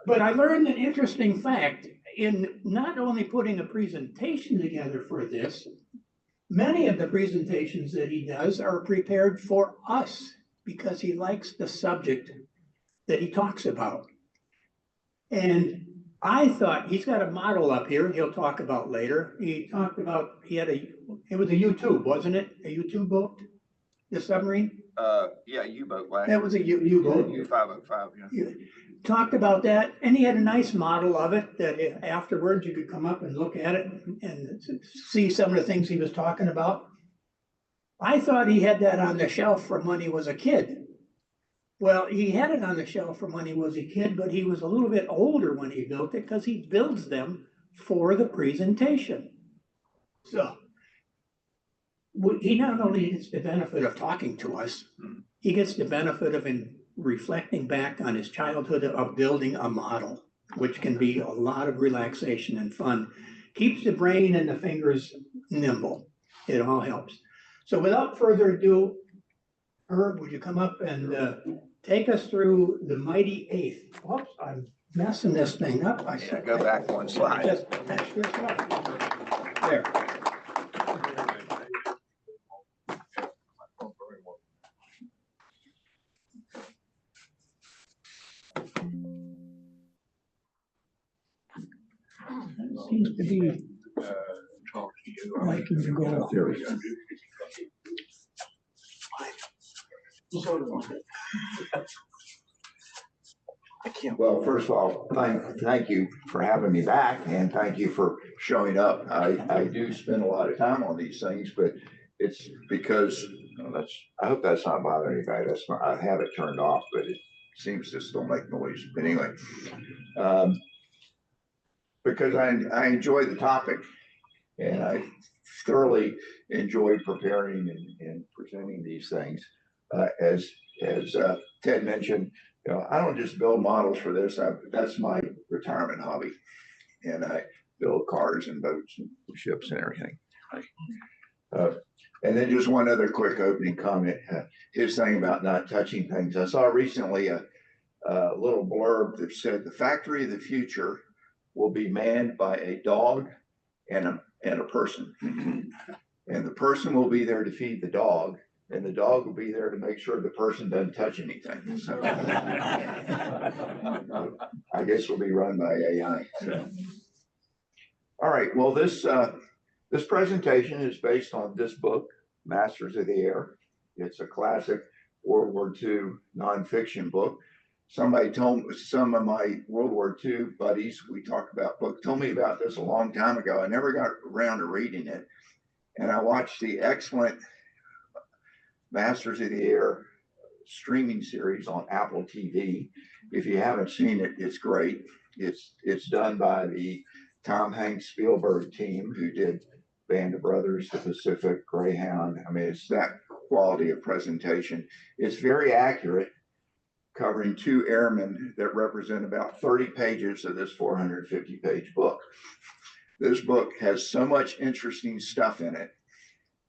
But I learned an interesting fact in not only putting a presentation together for this, many of the presentations that he does are prepared for us because he likes the subject that he talks about. And I thought he's got a model up here he'll talk about later. He talked about, it was a U-2, wasn't it? A U-2 boat, the submarine? Yeah, U-boat. That was a U-boat. U-505, yeah. Talked about that, and he had a nice model of it that afterwards you could come up and look at it and see some of the things he was talking about. I thought he had that on the shelf from when he was a kid. Well, he had it on the shelf from when he was a kid, but he was a little bit older when he built it because he builds them for the presentation. So he not only gets the benefit of talking to us, he gets the benefit of reflecting back on his childhood of building a model, which can be a lot of relaxation and fun. Keeps the brain and the fingers nimble. It all helps. So without further ado, Herb, would you come up and take us through the Mighty Eighth? Oops, I'm messing this thing up. I should go back one slide. Just finish this up. There. That seems to be liking to go. There we go. Well, first of all, thank you for having me back, and thank you for showing up. I do spend a lot of time on these things, but it's because I hope that's not bothering anybody. I have it turned off, but it seems to still make noise. But anyway, because I enjoy the topic, and I thoroughly enjoy preparing and presenting these things. As Ted mentioned, I don't just build models for this. That's my retirement hobby, and I build cars and boats and ships and everything. And then just one other quick opening comment. His thing about not touching things. I saw recently a little blurb that said the factory of the future will be manned by a dog and a person, and the person will be there to feed the dog, and the dog will be there to make sure the person doesn't touch anything. So, I guess we'll be run by AI. So. All right. Well, this presentation is based on this book, Masters of the Air. It's a classic World War II nonfiction book. Somebody told me, some of my World War II buddies, we talked about book, told me about this a long time ago. I never got around to reading it. And I watched the excellent Masters of the Air streaming series on Apple TV. If you haven't seen it, it's great. It's done by the Tom Hanks Spielberg team who did Band of Brothers, The Pacific, Greyhound. I mean, it's that quality of presentation. It's very accurate, covering two airmen that represent about 30 pages of this 450-page book. This book has so much interesting stuff in it.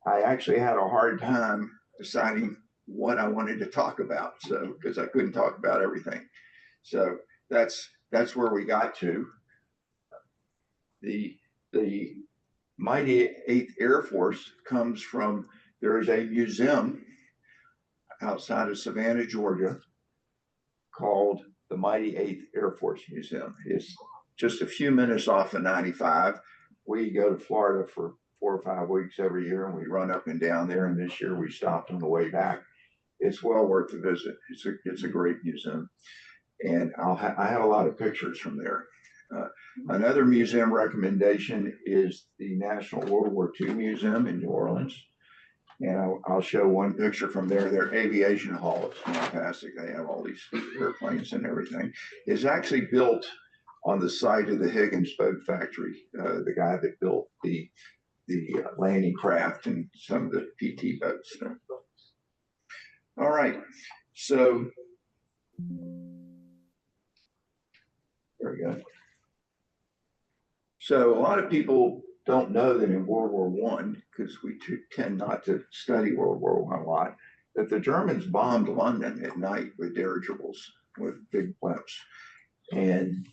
I actually had a hard time deciding what I wanted to talk about, so because I couldn't talk about everything. So that's where we got to. The Mighty Eighth Air Force comes from, there is a museum outside of Savannah, Georgia, called the Mighty Eighth Air Force Museum. It's just a few minutes off of 95. We go to Florida for 4 or 5 weeks every year, and we run up and down there. And this year we stopped on the way back. It's well worth a visit. It's a great museum, and I have a lot of pictures from there. Another museum recommendation is the National World War II Museum in New Orleans. And I'll show one picture from there. Their aviation hall is fantastic. They have all these airplanes and everything. It's actually built on the site of the Higgins Boat Factory, the guy that built the landing craft and some of the PT boats. All right, so there we go. So a lot of people don't know that in World War I, because we tend not to study World War I a lot, that the Germans bombed London at night with dirigibles, with big blimps. And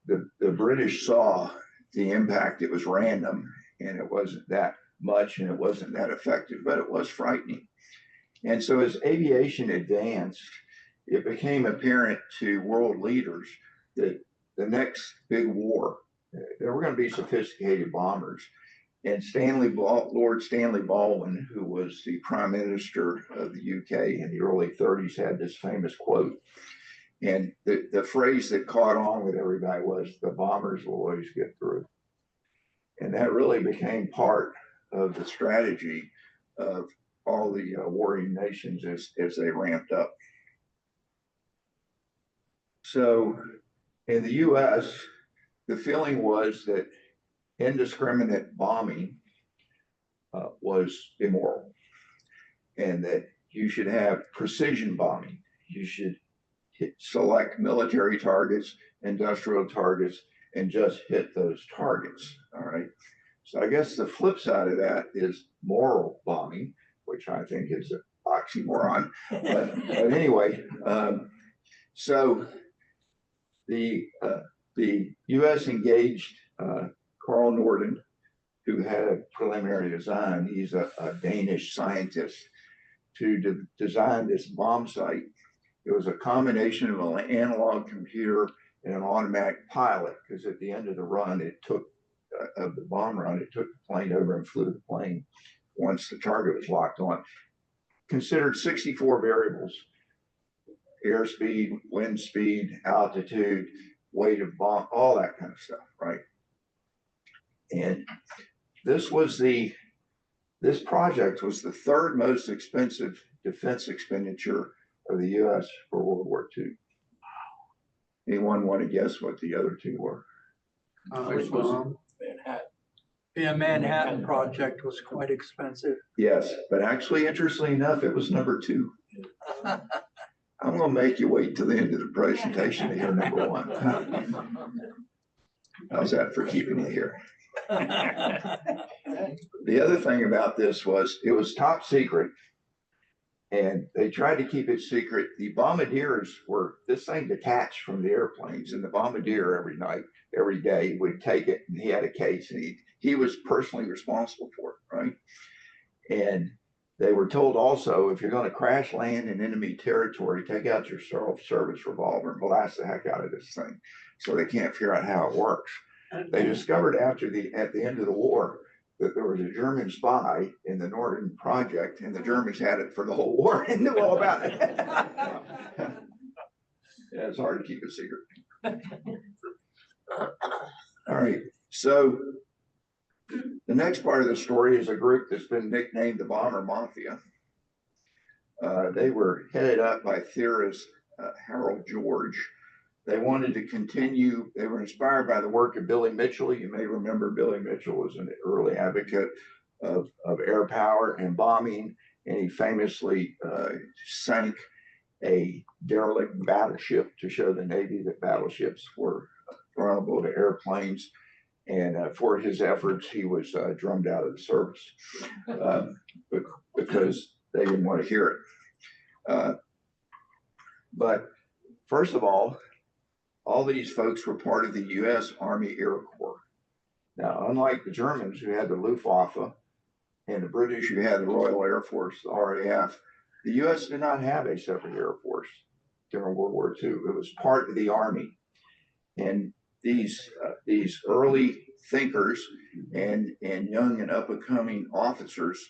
the British saw the impact. It was random and it wasn't that much and it wasn't that effective, but it was frightening. And so as aviation advanced, it became apparent to world leaders that the next big war, there were going to be sophisticated bombers. And Lord Stanley Baldwin, who was the Prime Minister of the UK in the early 30s, had this famous quote. And the phrase that caught on with everybody was, the bombers will always get through. And that really became part of the strategy of all the warring nations as they ramped up. So in the US, the feeling was that indiscriminate bombing was immoral, and that you should have precision bombing. You should select military targets, industrial targets, and just hit those targets. All right. So I guess the flip side of that is moral bombing, which I think is an oxymoron. But anyway, so the U.S. engaged Carl Norden, who had a preliminary design. He's a Danish scientist, to design this bomb site. It was a combination of an analog computer and an automatic pilot, because at the end of the run, of the bomb run, it took the plane over and flew the plane once the target was locked on. Considered 64 variables: airspeed, wind speed, altitude, weight of bomb, all that kind of stuff, right? And this project was the third most expensive defense expenditure of the U.S. for World War II. Anyone want to guess what the other two were? Which was Manhattan. The Manhattan project was quite expensive. Yes, but actually, interestingly enough, it was number 2. I'm going to make you wait till the end of the presentation to hear number 1. How's that for keeping you here? The other thing about this was it was top secret, and they tried to keep it secret. The bombardiers this thing detached from the airplanes, and the bombardier every day would take it, and he had a case, and he was personally responsible for it, right? And they were told also, if you're going to crash land in enemy territory, take out your self-service revolver and blast the heck out of this thing, so they can't figure out how it works. They discovered at the end of the war that there was a German spy in the Norden project, and the Germans had it for the whole war and knew all about it. Yeah, it's hard to keep a secret. All right, so the next part of the story is a group that's been nicknamed the Bomber Mafia. They were headed up by theorist Harold George. They wanted to continue. They were inspired by the work of Billy Mitchell. You may remember Billy Mitchell was an early advocate of air power and bombing, and he famously sank a derelict battleship to show the Navy that battleships were vulnerable to airplanes. And for his efforts, he was drummed out of the service because they didn't want to hear it. But first of all these folks were part of the U.S. Army Air Corps. Now, unlike the Germans, who had the Luftwaffe, and the British, who had the Royal Air Force, the RAF, the U.S. did not have a separate Air Force during World War II. It was part of the Army. And these early thinkers and young and up-and-coming officers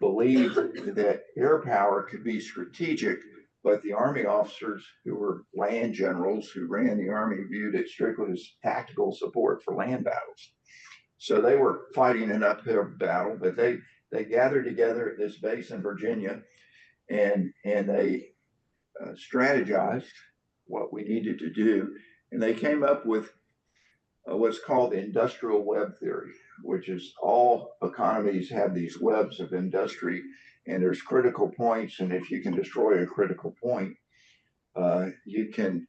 believed that air power could be strategic, but the Army officers, who were land generals who ran the Army, viewed it strictly as tactical support for land battles. So they were fighting an uphill battle, but they gathered together at this base in Virginia, and they strategized what we needed to do, and they came up with what's called the industrial web theory, which is all economies have these webs of industry, and there's critical points, and if you can destroy a critical point, you can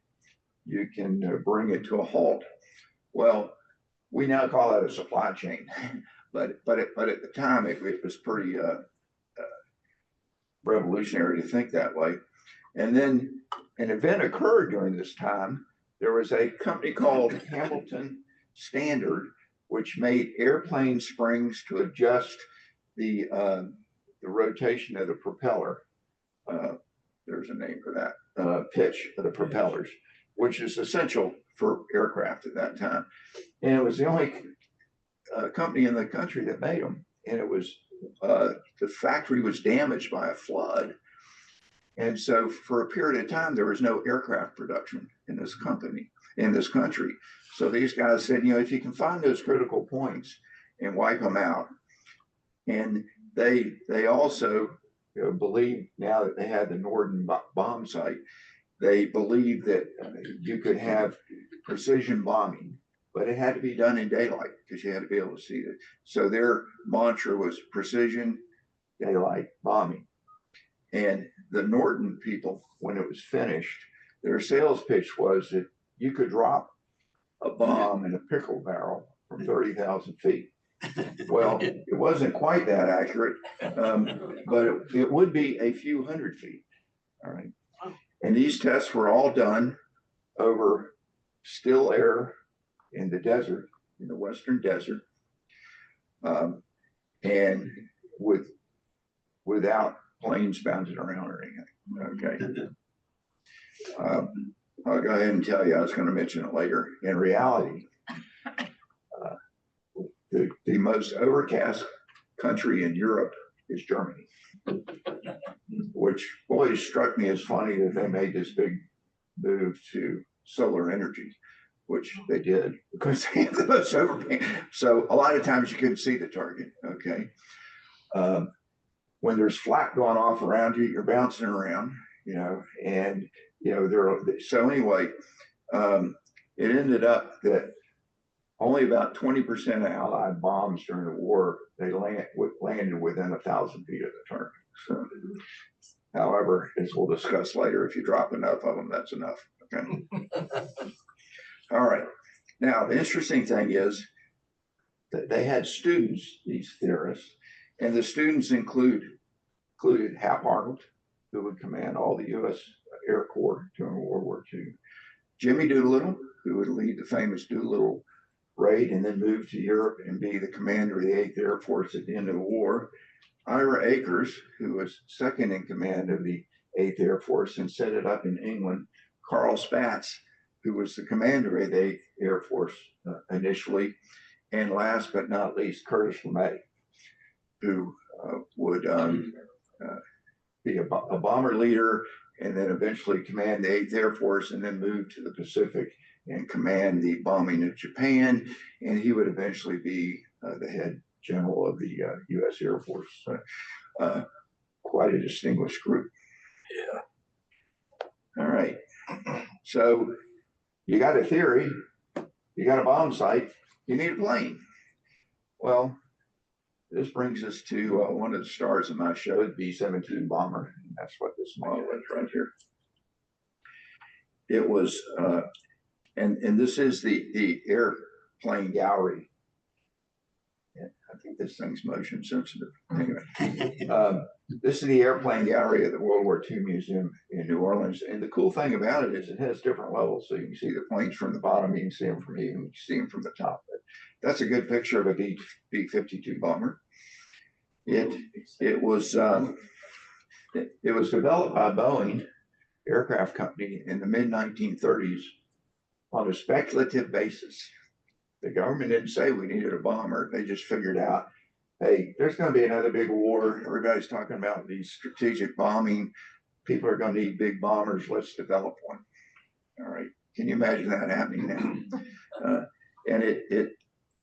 bring it to a halt. Well, we now call that a supply chain, but at the time it was pretty revolutionary to think that way. And then an event occurred during this time. There was a company called Hamilton Standard, which made airplane springs to adjust the rotation of the propeller. There's a name for that, pitch of the propellers, which is essential for aircraft at that time. And it was the only company in the country that made them. And it was, the factory was damaged by a flood. And so for a period of time, there was no aircraft production in this country. So these guys said, you know, if you can find those critical points and wipe them out. And they also, you know, believed, now that they had the Norden bomb site, they believed that you could have precision bombing, but it had to be done in daylight because you had to be able to see it. So their mantra was precision, daylight bombing. And the Norden people, when it was finished, their sales pitch was that you could drop a bomb in a pickle barrel from 30,000 feet. Well, it wasn't quite that accurate, but it would be a few hundred feet. All right. And these tests were all done over still air in the desert, in the Western desert, and without planes bouncing around or anything. Okay. I'll go ahead and tell you, I was going to mention it later. In reality, the most overcast country in Europe is Germany, which always struck me as funny that they made this big move to solar energy, which they did because they had the most overcast. So a lot of times you couldn't see the target. Okay. When there's flak going off around you, you're bouncing around, you know, and, you know, so anyway, it ended up that only about 20% of Allied bombs during the war, they landed within 1,000 feet of the target. So, however, as we'll discuss later, if you drop enough of them, that's enough. Okay. All right. Now, the interesting thing is that they had students, these theorists, and the students included Hap Arnold, who would command all the U.S. Air Corps during World War II, Jimmy Doolittle, who would lead the famous Doolittle raid and then move to Europe and be the commander of the 8th Air Force at the end of the war, Ira Akers, who was second in command of the 8th Air Force and set it up in England, Carl Spaatz, who was the commander of the 8th Air Force initially, and last but not least, Curtis LeMay, who would be a bomber leader and then eventually command the 8th Air Force and then move to the Pacific and command the bombing of Japan. And he would eventually be the head general of the U.S. Air Force. Quite a distinguished group. Yeah. All right. So you got a theory, you got a bomb site, you need a plane. Well, this brings us to one of the stars of my show, the B-17 bomber. And that's what this model is right here. It was, and this is the airplane gallery. And I think this thing's motion sensitive. Anyway, this is the airplane gallery at the World War II Museum in New Orleans. And the cool thing about it is it has different levels. So you can see the planes from the bottom, you can see them from even, you can see them from the top. But that's a good picture of a B-52 bomber. It was developed by Boeing Aircraft Company in the mid-1930s on a speculative basis. The government didn't say we needed a bomber. They just figured out, hey, there's going to be another big war. Everybody's talking about these strategic bombing. People are going to need big bombers. Let's develop one. All right. Can you imagine that happening now? And it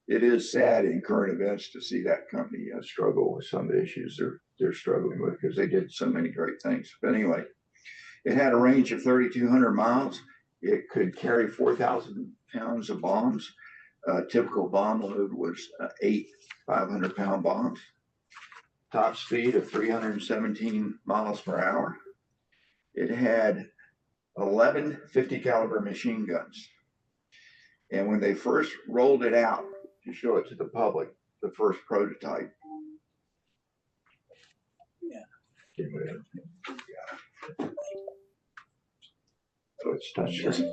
is sad in current events to see that company struggle with some of the issues they're struggling with because they did so many great things. But anyway, it had a range of 3,200 miles. It could carry 4,000 pounds of bombs. Typical bomb load was 8 500-pound bombs. Top speed of 317 miles per hour. It had 11 50 caliber machine guns. And when they first rolled it out to show it to the public, the first prototype. Yeah. So it's touchscreen.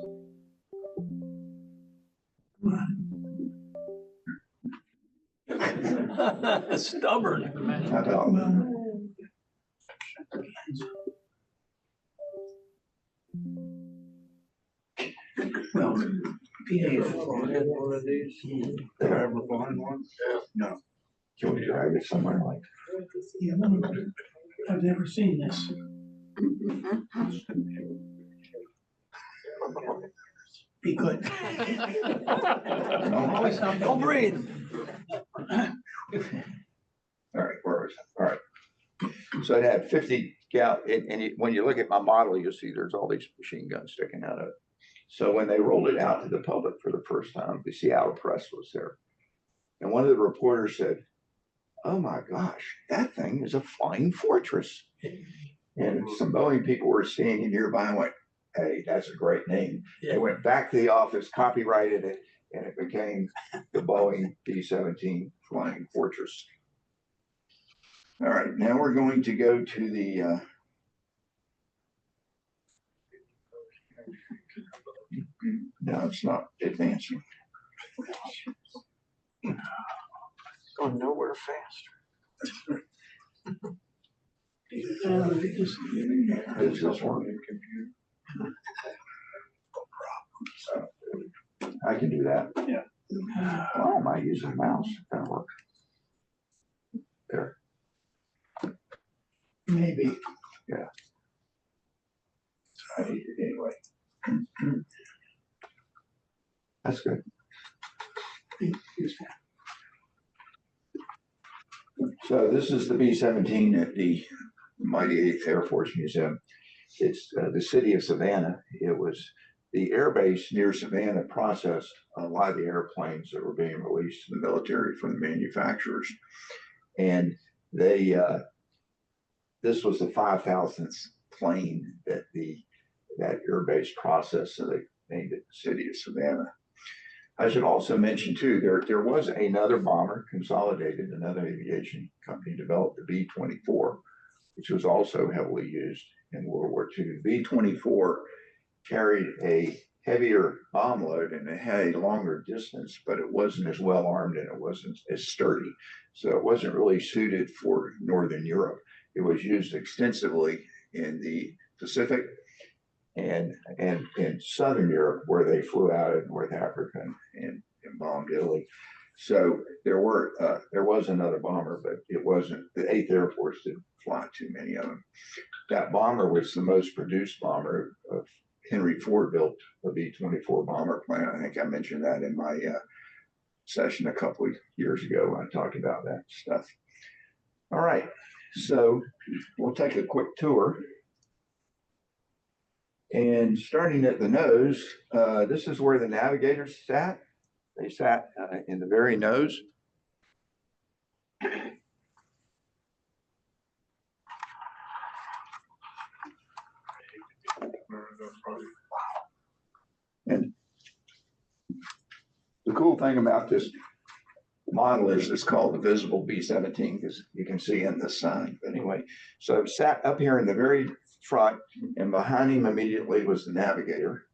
Stubborn. How about, Well, PA. One of these. there? Ever bought one? No. Can we drag it somewhere like? Yeah, I've never seen this. Be good. Always something. Don't breathe. All right, where was it? All right. So it had 50 when you look at my model, you'll see there's all these machine guns sticking out of it. So when they rolled it out to the public for the first time, the Seattle Press was there. And one of the reporters said, "Oh my gosh, that thing is a flying fortress." And some Boeing people were standing nearby and went, "Hey, that's a great name." They went back to the office, copyrighted it, and it became the Boeing B-17 Flying Fortress. All right, now we're going to go to the no, it's not advancing. Going nowhere fast. It's this one. I can do that. Yeah. Why am I using a mouse? That works. There. Maybe. Yeah. I need it anyway. That's good. So this is the B-17 at the mighty 8th Air Force Museum. It's the city of Savannah. It was the air base near Savannah processed a lot of the airplanes that were being released to the military from the manufacturers. And they, this was the 5,000th plane that that air base processed, so they named it the city of Savannah. I should also mention too, there was another bomber, Consolidated, another aviation company developed the B-24, which was also heavily used in World War II. B-24 carried a heavier bomb load and it had a longer distance, but it wasn't as well armed and it wasn't as sturdy. So it wasn't really suited for Northern Europe. It was used extensively in the Pacific and in Southern Europe, where they flew out of North Africa and bombed Italy. So there was another bomber, but it wasn't, the 8th Air Force didn't fly too many of them. That bomber was the most produced bomber of Henry Ford built a B-24 bomber plane. I think I mentioned that in my session a couple of years ago when I talked about that stuff. All right, so we'll take a quick tour. And starting at the nose, this is where the navigators sat. They sat in the very nose. And the cool thing about this model is it's called the visible B-17 because you can see in the sun. Anyway, so sat up here in the very front, and behind him immediately was the navigator.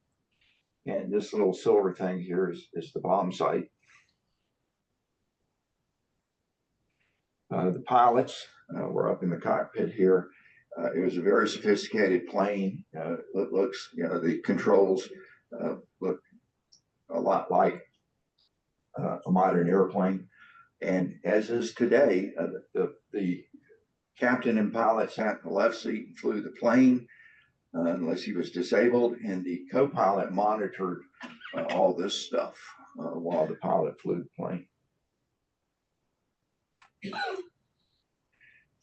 And this little silver thing here is the bomb sight. The pilots were up in the cockpit here. It was a very sophisticated plane. It looks, the controls look a lot like a modern airplane. And as is today, the captain and pilot sat in the left seat and flew the plane, unless he was disabled, and the co-pilot monitored all this stuff while the pilot flew the plane.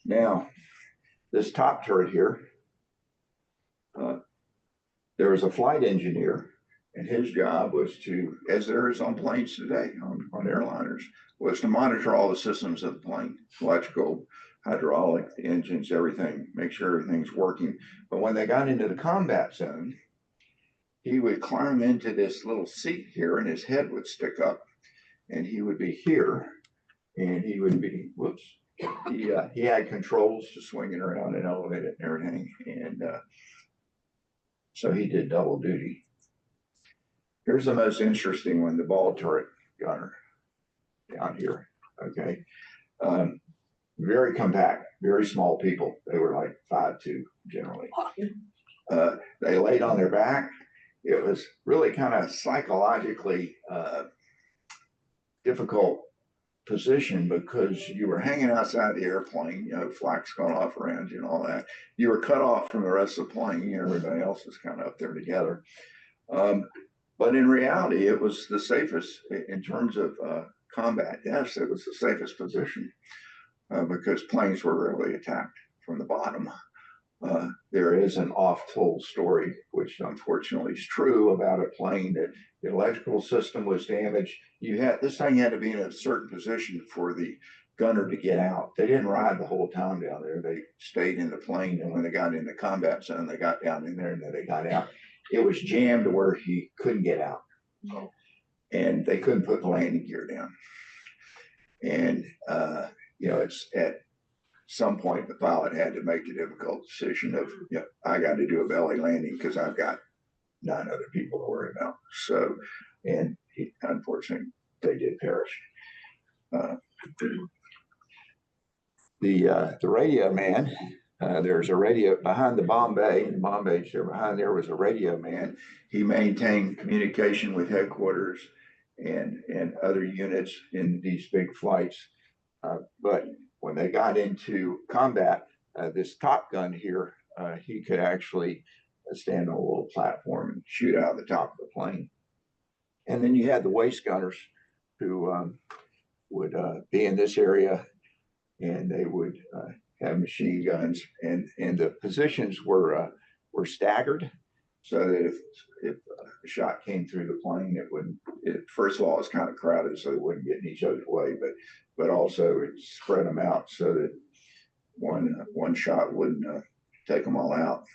Now, this top turret here, there was a flight engineer, and his job was to, as there is on planes today, on airliners, was to monitor all the systems of the plane, electrical, hydraulic, the engines, everything, make sure everything's working. But when they got into the combat zone, he would climb into this little seat here and his head would stick up and he would be here and he would be, whoops, he had controls to swing it around and elevate it and everything. And So he did double duty. Here's the most interesting one, the ball turret gunner down here, okay? Very compact, very small people. They were like 5'2" generally. They laid on their back. It was really kind of psychologically difficult position because you were hanging outside the airplane, you know, flak's going off around you and all that. You were cut off from the rest of the plane. Everybody else was kind of up there together. But in reality, it was the safest in terms of combat. Yes, it was the safest position because planes were rarely attacked from the bottom. There is an oft-told story, which unfortunately is true, about a plane that the electrical system was damaged. This thing had to be in a certain position for the gunner to get out. They didn't ride the whole time down there. They stayed in the plane, and when they got in the combat zone, they got down in there and then they got out. It was jammed to where he couldn't get out, and they couldn't put the landing gear down. And you know, it's at some point the pilot had to make the difficult decision of, you know, I got to do a belly landing because I've got 9 other people to worry about. So, and unfortunately, they did perish. The radio man, there's a radio behind the bomb bay. The bomb bay there behind there was a radio man. He maintained communication with headquarters and other units in these big flights. But when they got into combat, this Top Gun here, he could actually stand on a little platform and shoot out of the top of the plane. And then you had the waist gunners who would be in this area, and they would have machine guns, and the positions were staggered, so that if a shot came through the plane, it wouldn't. First of all, it's kind of crowded, so they wouldn't get in each other's way, but also it spread them out so that one shot wouldn't take them all out.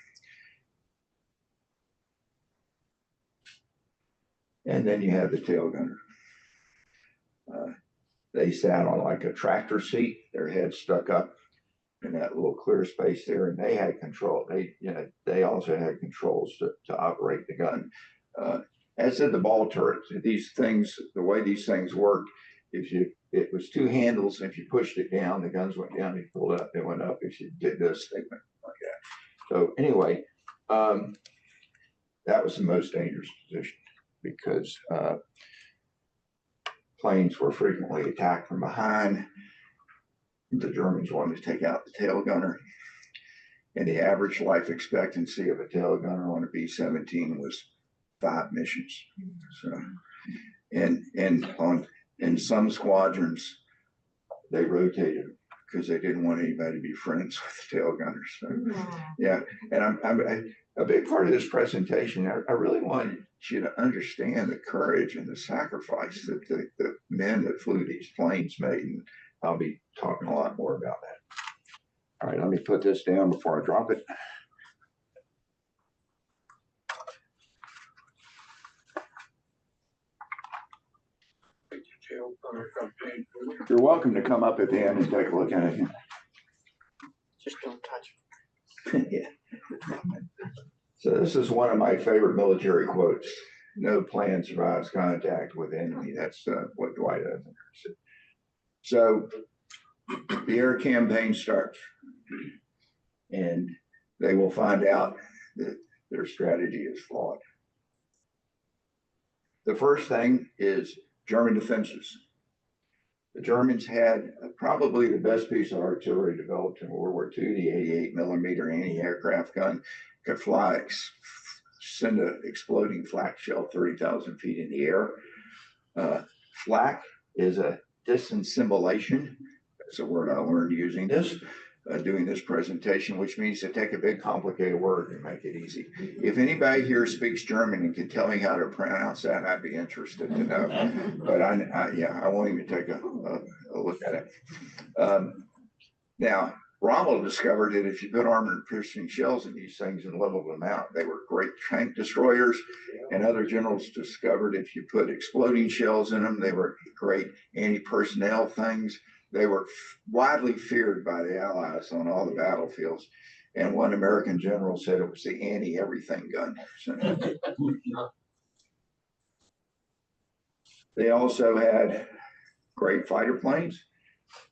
And then you have the tail gunner. They sat on like a tractor seat, their heads stuck up in that little clear space there, and they had control. They also had controls to operate the gun. As did the ball turrets. These things, the way these things worked, it was 2 handles. If you pushed it down, the guns went down. If you pulled it up, they went up. If you did this, they went like that. So anyway, that was the most dangerous position because planes were frequently attacked from behind. The Germans wanted to take out the tail gunner, and the average life expectancy of a tail gunner on a B-17 was 5 missions. So, and in some squadrons, they rotated because they didn't want anybody to be friends with the tail gunners. So, yeah, and I'm a big part of this presentation. I really wanted you to understand the courage and the sacrifice that the men that flew these planes made, and I'll be talking a lot more about that. All right, let me put this down before I drop it. You're welcome to come up at the end and take a look at it. Just don't touch it. Yeah. So this is one of my favorite military quotes. No plan survives contact with enemy. That's what Dwight Eisenhower said. So the air campaign starts, and they will find out that their strategy is flawed. The first thing is German defenses. The Germans had probably the best piece of artillery developed in World War II, the 88 millimeter anti-aircraft gun. Could send an exploding flak shell 30,000 feet in the air. Flak is a disassemblation. That's a word I learned using this, doing this presentation, which means to take a big complicated word and make it easy. If anybody here speaks German and can tell me how to pronounce that, I'd be interested to know. But I won't even take a look at it. Now, Rommel discovered that if you put armor-piercing shells in these things and leveled them out, they were great tank destroyers. And other generals discovered if you put exploding shells in them, they were great anti-personnel things. They were widely feared by the Allies on all the battlefields. And one American general said it was the anti-everything gun. So they also had great fighter planes.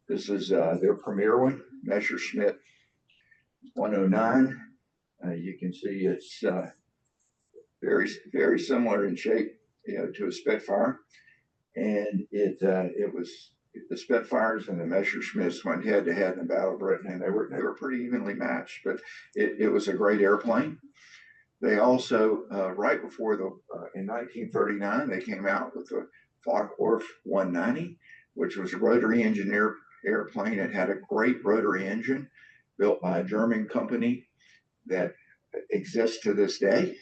This is their premier one, Messerschmitt 109. You can see it's very similar in shape, to a Spitfire. And it was the Spitfires and the Messerschmitts went head to head in the Battle of Britain, and they were pretty evenly matched. But it was a great airplane. They also right before in 1939 they came out with the Focke-Wulf 190, which was a rotary engineer airplane. It had a great rotary engine built by a German company that exists to this day.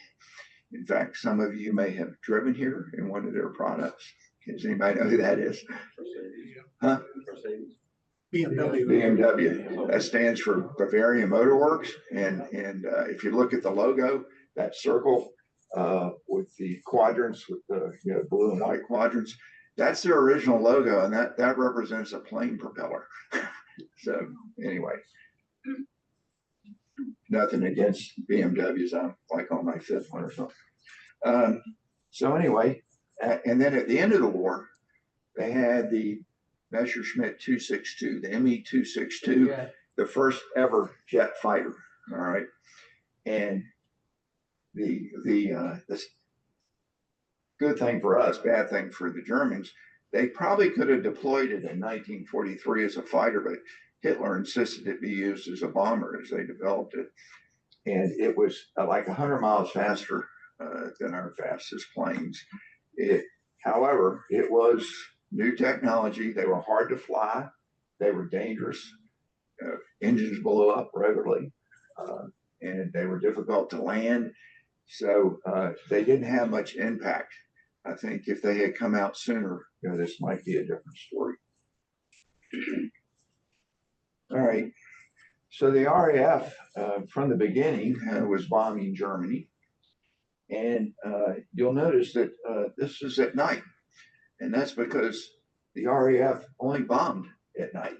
In fact, some of you may have driven here in one of their products. Does anybody know who that is? Huh? BMW. That stands for Bavarian Motor Works. And if you look at the logo, that circle with the quadrants, with the blue and white quadrants, that's their original logo, and that represents a plane propeller. So anyway, nothing against BMWs. I'm like on my fifth one or something. So anyway, and then at the end of the war, they had the Messerschmitt 262, the ME 262, the first ever jet fighter. All right, and the good thing for us, bad thing for the Germans, they probably could have deployed it in 1943 as a fighter, but Hitler insisted it be used as a bomber as they developed it. And it was like 100 miles faster than our fastest planes. However, it was new technology. They were hard to fly. They were dangerous. Engines blew up regularly, and they were difficult to land. So they didn't have much impact. I think if they had come out sooner, this might be a different story. All right. So the RAF, from the beginning, was bombing Germany. And you'll notice that this is at night. And that's because the RAF only bombed at night.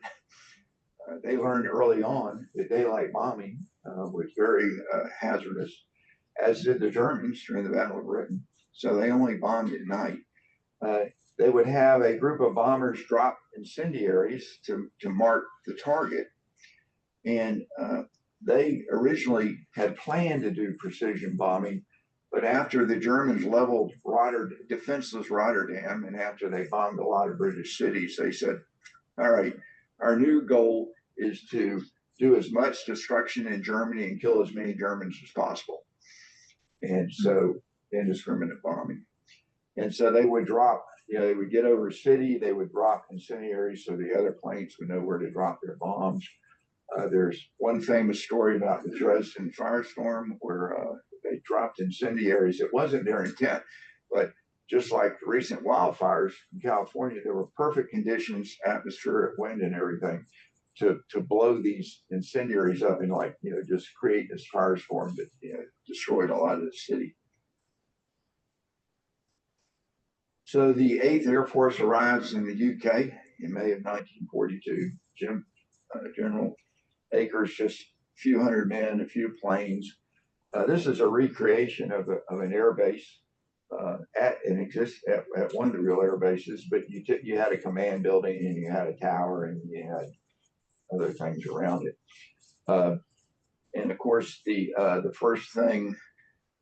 They learned early on that daylight bombing was very hazardous, as did the Germans during the Battle of Britain. So they only bombed at night. They would have a group of bombers drop incendiaries to mark the target. And they originally had planned to do precision bombing, but after the Germans leveled defenseless Rotterdam, and after they bombed a lot of British cities, they said, all right, our new goal is to do as much destruction in Germany and kill as many Germans as possible. And so indiscriminate bombing. And so they would drop, they would get over a city, they would drop incendiaries so the other planes would know where to drop their bombs. There's one famous story about the Dresden firestorm where they dropped incendiaries. It wasn't their intent, but just like the recent wildfires in California, there were perfect conditions, atmospheric wind and everything to blow these incendiaries up and just create this firestorm that destroyed a lot of the city. So the 8th Air Force arrives in the UK in May of 1942. General Akers, just a few hundred men, a few planes. This is a recreation of an air base at one of the real air bases, but you had a command building and you had a tower and you had other things around it. And of course, the first thing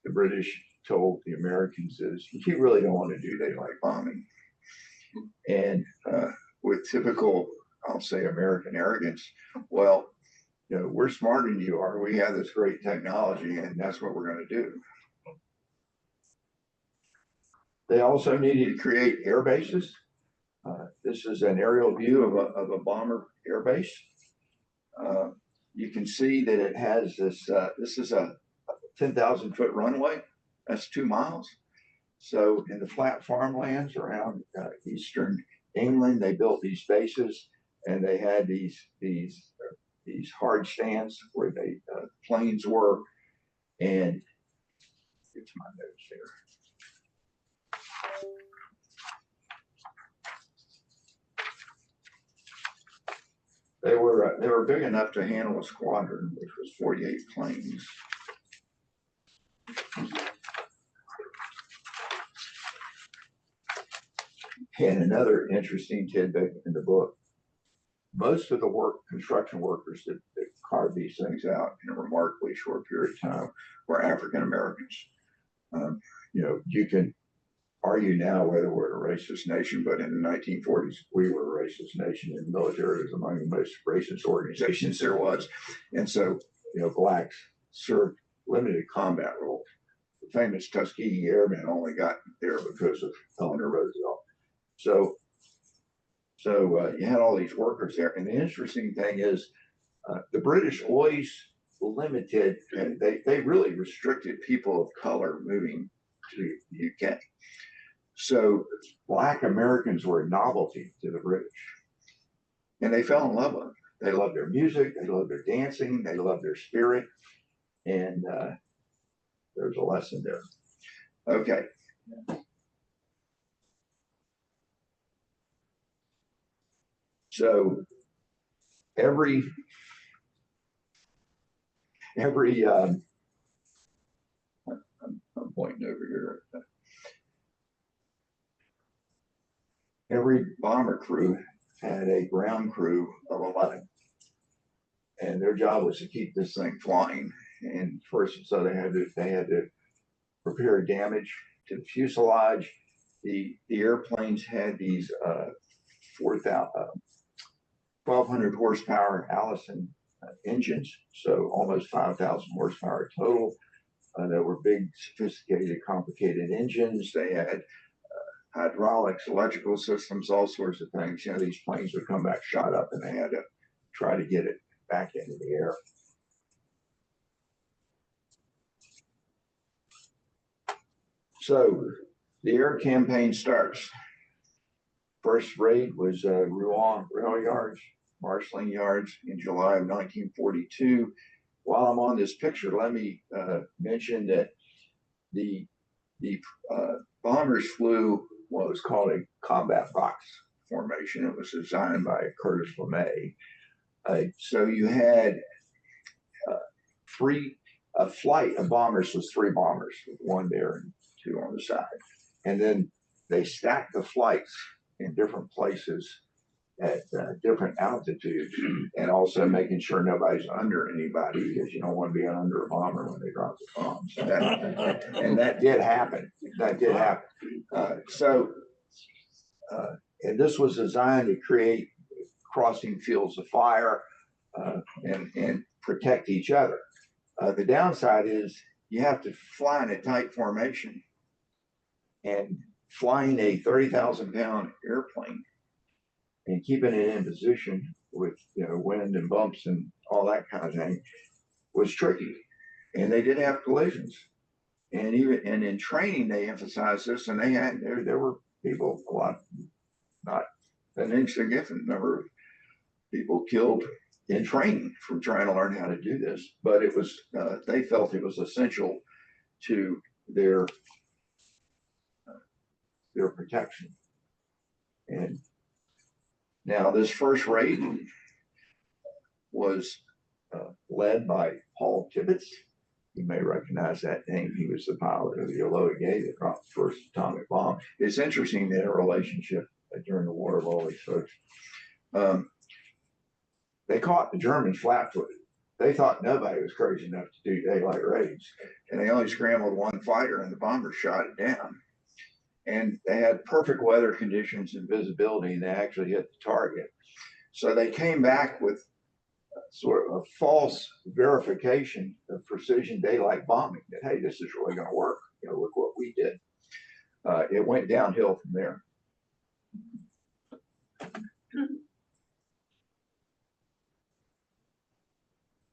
the British told the Americans is, you really don't want to do daylight bombing. And with typical, I'll say, American arrogance, well, we're smarter than you are. We have this great technology, and that's what we're going to do. They also needed to create air bases. This is an aerial view of a bomber air base. You can see that it has this. This is a 10,000-foot runway. That's 2 miles. So in the flat farmlands around eastern England, they built these bases, and they had these hard stands where planes were. And get to my notes here. they were big enough to handle a squadron, which was 48 planes. And another interesting tidbit in the book, most of the construction workers that carved these things out in a remarkably short period of time were African Americans. You know, you can argue now whether we're a racist nation, but in the 1940s, we were a racist nation, and the military was among the most racist organizations there was. And so, you know, blacks served limited combat roles. The famous Tuskegee Airmen only got there because of Eleanor Roosevelt. So you had all these workers there. And the interesting thing is, the British always limited, and they really restricted people of color moving to the UK. So Black Americans were a novelty to the British. And they fell in love with them. They loved their music, they loved their dancing, they loved their spirit. And there's a lesson there. Okay. So every I'm pointing over here. Every bomber crew had a ground crew of 11, and their job was to keep this thing flying. And first, so they had to repair damage to the fuselage. The airplanes had these 1,200 horsepower Allison engines, so almost 5,000 horsepower total. There were big, sophisticated, complicated engines. They had hydraulics, electrical systems, all sorts of things. You know, these planes would come back shot up, and they had to try to get it back into the air. So the air campaign starts. First raid was Rouen Rail Yards, marshalling yards in July of 1942. While I'm on this picture, let me mention that the bombers flew what was called a combat box formation. It was designed by Curtis LeMay. So you had a flight of bombers was 3 bombers, with 1 there and 2 on the side. And then they stacked the flights in different places at different altitudes, and also making sure nobody's under anybody, because you don't want to be under a bomber when they drop the bombs. And that did happen. That did happen. And this was designed to create crossing fields of fire and protect each other. The downside is you have to fly in a tight formation, and flying a 30,000-pound airplane and keeping it in position with, you know, wind and bumps and all that kind of thing was tricky. And they did have collisions. And in training they emphasized this, and there were people, a lot, not an insignificant number of people killed in training from trying to learn how to do this. But it was they felt it was essential to their protection. And now this first raid was led by Paul Tibbets. You may recognize that name. He was the pilot of the Enola Gay that dropped the first atomic bomb. It's interesting that a relationship during the war of all these folks. They caught the Germans flat-footed. They thought nobody was crazy enough to do daylight raids, and they only scrambled 1 fighter, and the bombers shot it down. And they had perfect weather conditions and visibility, and they actually hit the target. So they came back with sort of a false verification of precision daylight bombing, that, hey, this is really going to work. You know, look what we did. It went downhill from there.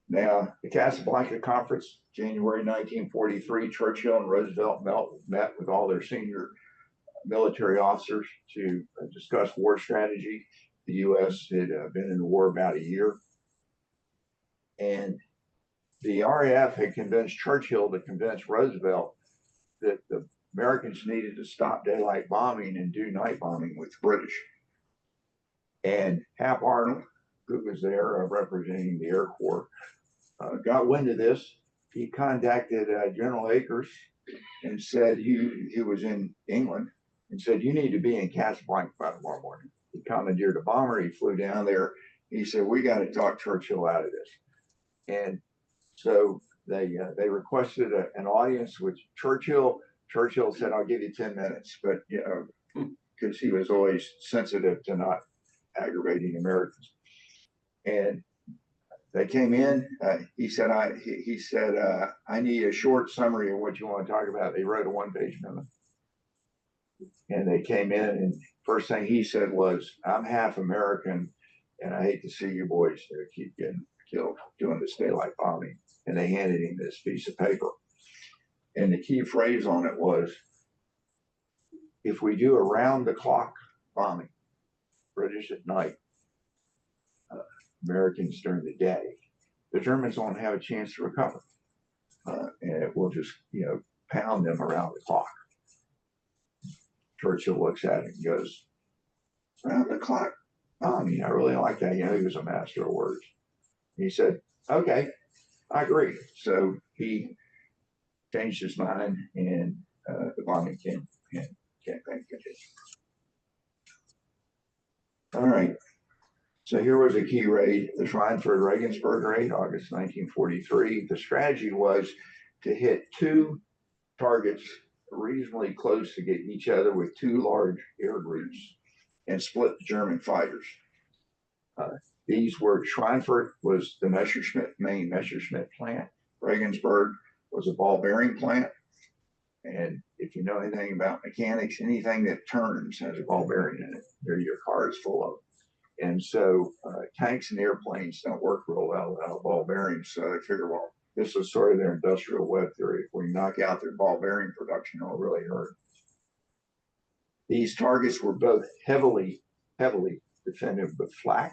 Now, the Casablanca Conference, January 1943, Churchill and Roosevelt met with all their senior military officers to discuss war strategy. The U.S. had been in the war about a year. And the RAF had convinced Churchill to convince Roosevelt that the Americans needed to stop daylight bombing and do night bombing with the British. And Hap Arnold, who was there representing the Air Corps, got wind of this. He contacted General Akers and said he was in England and said, you need to be in Casablanca by tomorrow morning. He commandeered a bomber. He flew down there. He said, we got to talk Churchill out of this. And so they requested an audience with Churchill. Churchill said, I'll give you 10 minutes, but because he was always sensitive to not aggravating Americans. And they came in. He said, I need a short summary of what you want to talk about. They wrote a one-page memo. And they came in, and first thing he said was, I'm half American, and I hate to see you boys keep getting killed doing this daylight bombing. And they handed him this piece of paper. And the key phrase on it was, if we do around-the-clock bombing, British at night, Americans during the day, the Germans won't have a chance to recover. And it will just, pound them around the clock. Churchill looks at it and goes, around the clock bombing. I really like that. He was a master of words. He said, okay, I agree. So he changed his mind, and the bombing campaign continued. All right. So here was a key raid, the Schweinfurt-Regensburg raid, August 1943. The strategy was to hit two targets reasonably close to get each other with two large air groups and split the German fighters. These were, Schweinfurt was the main Messerschmitt plant. Regensburg was a ball bearing plant. And if you know anything about mechanics, anything that turns has a ball bearing in it. Your car is full of. And so tanks and airplanes don't work real well without ball bearings. So they figure, well, this is sort of their industrial web theory. If we knock out their ball bearing production, it'll really hurt. These targets were both heavily defended with flak.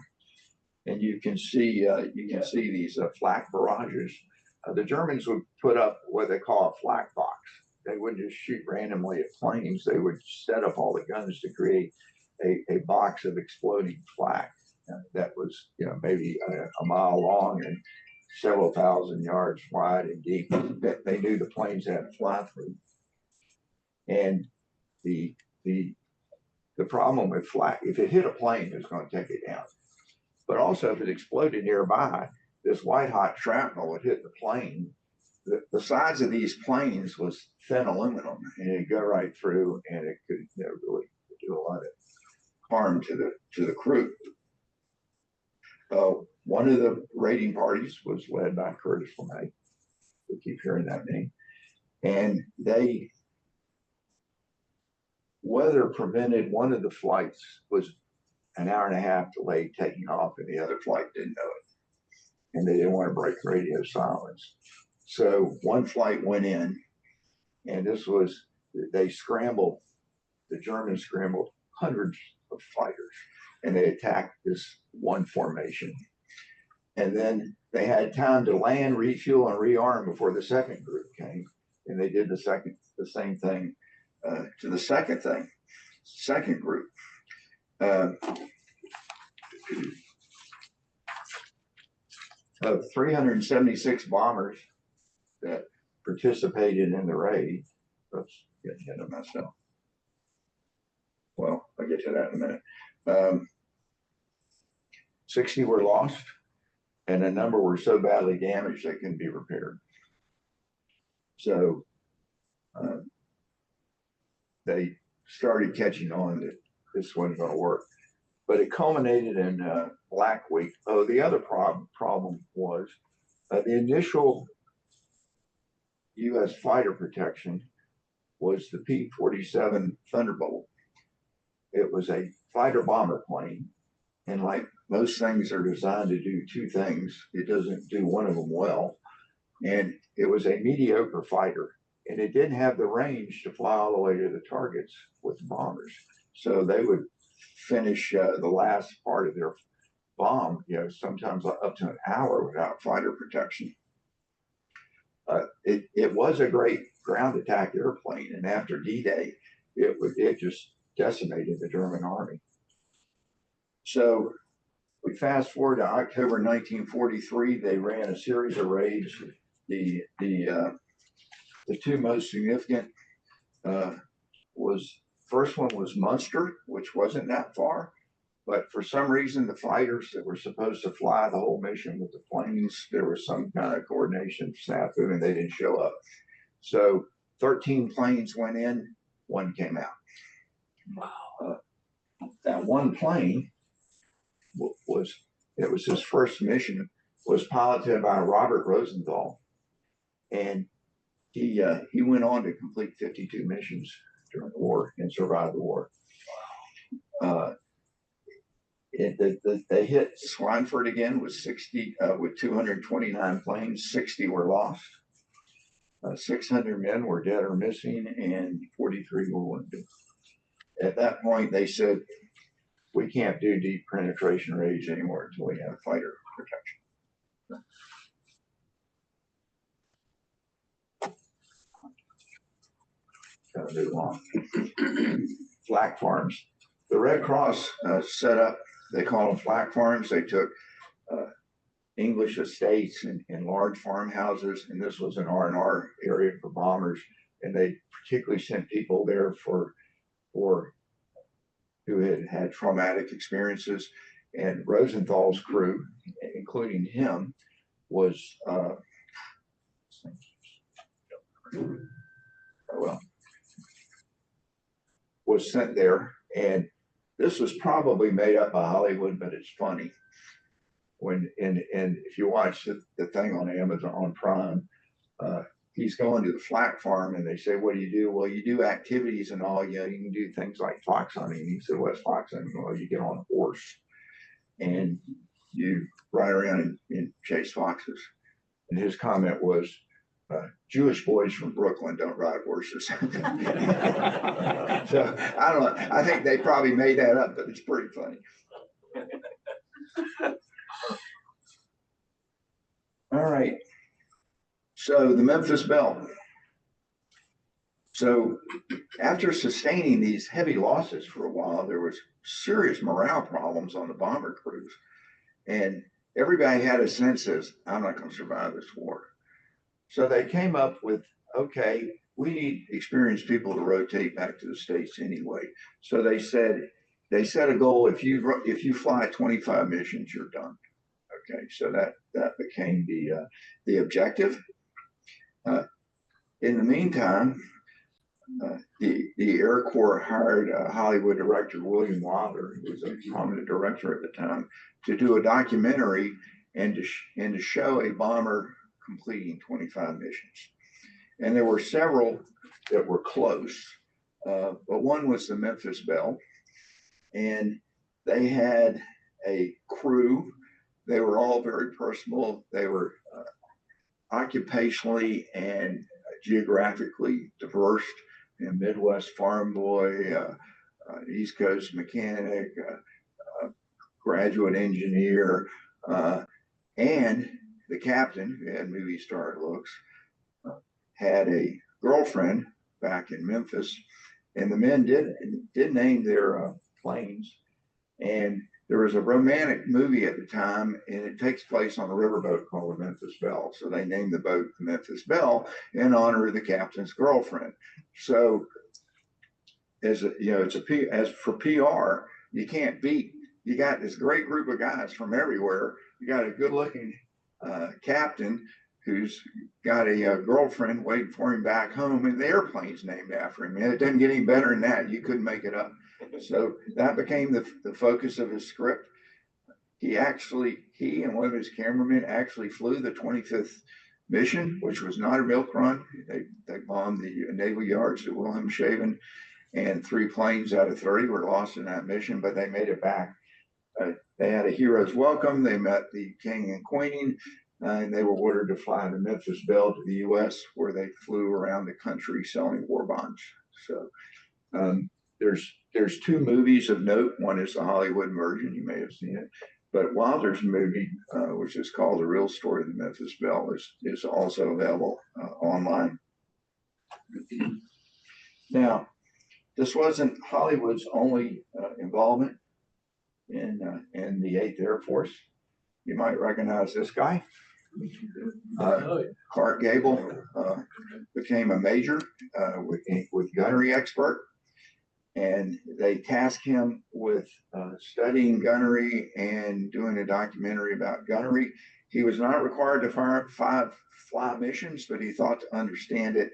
And you can see these flak barrages. The Germans would put up what they call a flak box. They wouldn't just shoot randomly at planes. They would set up all the guns to create a box of exploding flak that was, maybe a mile long and several thousand yards wide and deep. That they knew the planes had to fly through. And the problem with flak, if it hit a plane, it's going to take it down. But also, if it exploded nearby, this white hot shrapnel would hit the plane. The sides of these planes was thin aluminum, and it'd go right through, and it could really do a lot of harm to the crew. One of the raiding parties was led by Curtis LeMay. We keep hearing that name, and weather prevented one of the flights was an hour and a half delayed taking off, and the other flight didn't know it, and they didn't want to break radio silence. So one flight went in, and they scrambled. The Germans scrambled hundreds of fighters, and they attacked this one formation. And then they had time to land, refuel, and rearm before the second group came. And they did the same thing to the second group. Of 376 bombers that participated in the raid, oops, getting ahead of myself. Well, I'll get to that in a minute. 60 were lost, and a number were so badly damaged they couldn't be repaired. So they started catching on that this wasn't going to work. But it culminated in Black Week. Oh, the other problem was the initial U.S. fighter protection was the P-47 Thunderbolt. It was a fighter bomber plane, and like most things are designed to do two things, it doesn't do one of them well. And it was a mediocre fighter, and it didn't have the range to fly all the way to the targets with the bombers. So they would finish the last part of their bomb, sometimes up to an hour without fighter protection. It was a great ground attack airplane, and after D-Day, it just decimated the German army. So We fast forward to October 1943. They ran a series of raids. The two most significant was first one was Munster, which wasn't that far, but for some reason the fighters that were supposed to fly the whole mission with the planes, there was some kind of coordination snafu and they didn't show up. So 13 planes went in, one came out. Wow. That one plane it was his first mission, was piloted by Robert Rosenthal, and he went on to complete 52 missions during the war and survive the war. They hit Schweinfurt again with 229 planes. 60 were lost. 600 men were dead or missing, and 43 were wounded. At that point, they said, we can't do deep penetration raids anymore until we have fighter protection. Gotta move on. Flak farms. The Red Cross set up, they call them flak farms. They took English estates and large farmhouses, and this was an R&R area for bombers, and they particularly sent people there for who had traumatic experiences. And Rosenthal's crew, including him, was sent there. And this was probably made up by Hollywood, but it's funny. And if you watch the thing on Amazon on Prime, he's going to the flak farm and they say, what do you do? Well, you do activities and all, you can do things like fox hunting. He said, what's fox hunting? Well, you get on a horse and you ride around and chase foxes. And his comment was, Jewish boys from Brooklyn don't ride horses. So I don't know. I think they probably made that up, but it's pretty funny. All right. So the Memphis Belle. So after sustaining these heavy losses for a while, there was serious morale problems on the bomber crews. And everybody had a sense as, I'm not going to survive this war. So they came up with, okay, we need experienced people to rotate back to the States anyway. So they set a goal, if you fly 25 missions, you're done. Okay, so that became the objective. In the meantime, the Air Corps hired Hollywood director William Wilder, who was a prominent director at the time, to do a documentary and to show a bomber completing 25 missions. And there were several that were close, but one was the Memphis Belle, and they had a crew. They were all very personal. They were occupationally and geographically diverse. Midwest farm boy, East Coast mechanic, graduate engineer, and the captain, who had movie star looks, had a girlfriend back in Memphis, and the men did name their planes. And there was a romantic movie at the time, and it takes place on a riverboat called the Memphis Belle. So they named the boat the Memphis Belle in honor of the captain's girlfriend. So as for PR, you can't beat. You got this great group of guys from everywhere. You got a good-looking captain who's got a girlfriend waiting for him back home, and the airplane's named after him. And it doesn't get any better than that. You couldn't make it up. So that became the focus of his script. He and one of his cameramen actually flew the 25th mission, which was not a milk run. They bombed the naval yards at Wilhelmshaven, and 3 planes out of 30 were lost in that mission, but they made it back. They had a hero's welcome. They met the king and queen, and they were ordered to fly the Memphis Belle to the U.S., where they flew around the country selling war bonds. So there's 2 movies of note. One is the Hollywood version. You may have seen it. But Wilder's movie, which is called The Real Story of the Memphis Belle, is also available online. Now, this wasn't Hollywood's only involvement. in the 8th Air Force. You might recognize this guy. Clark Gable became a major with gunnery expert, and they tasked him with studying gunnery and doing a documentary about gunnery. He was not required to fly missions, but he thought to understand it,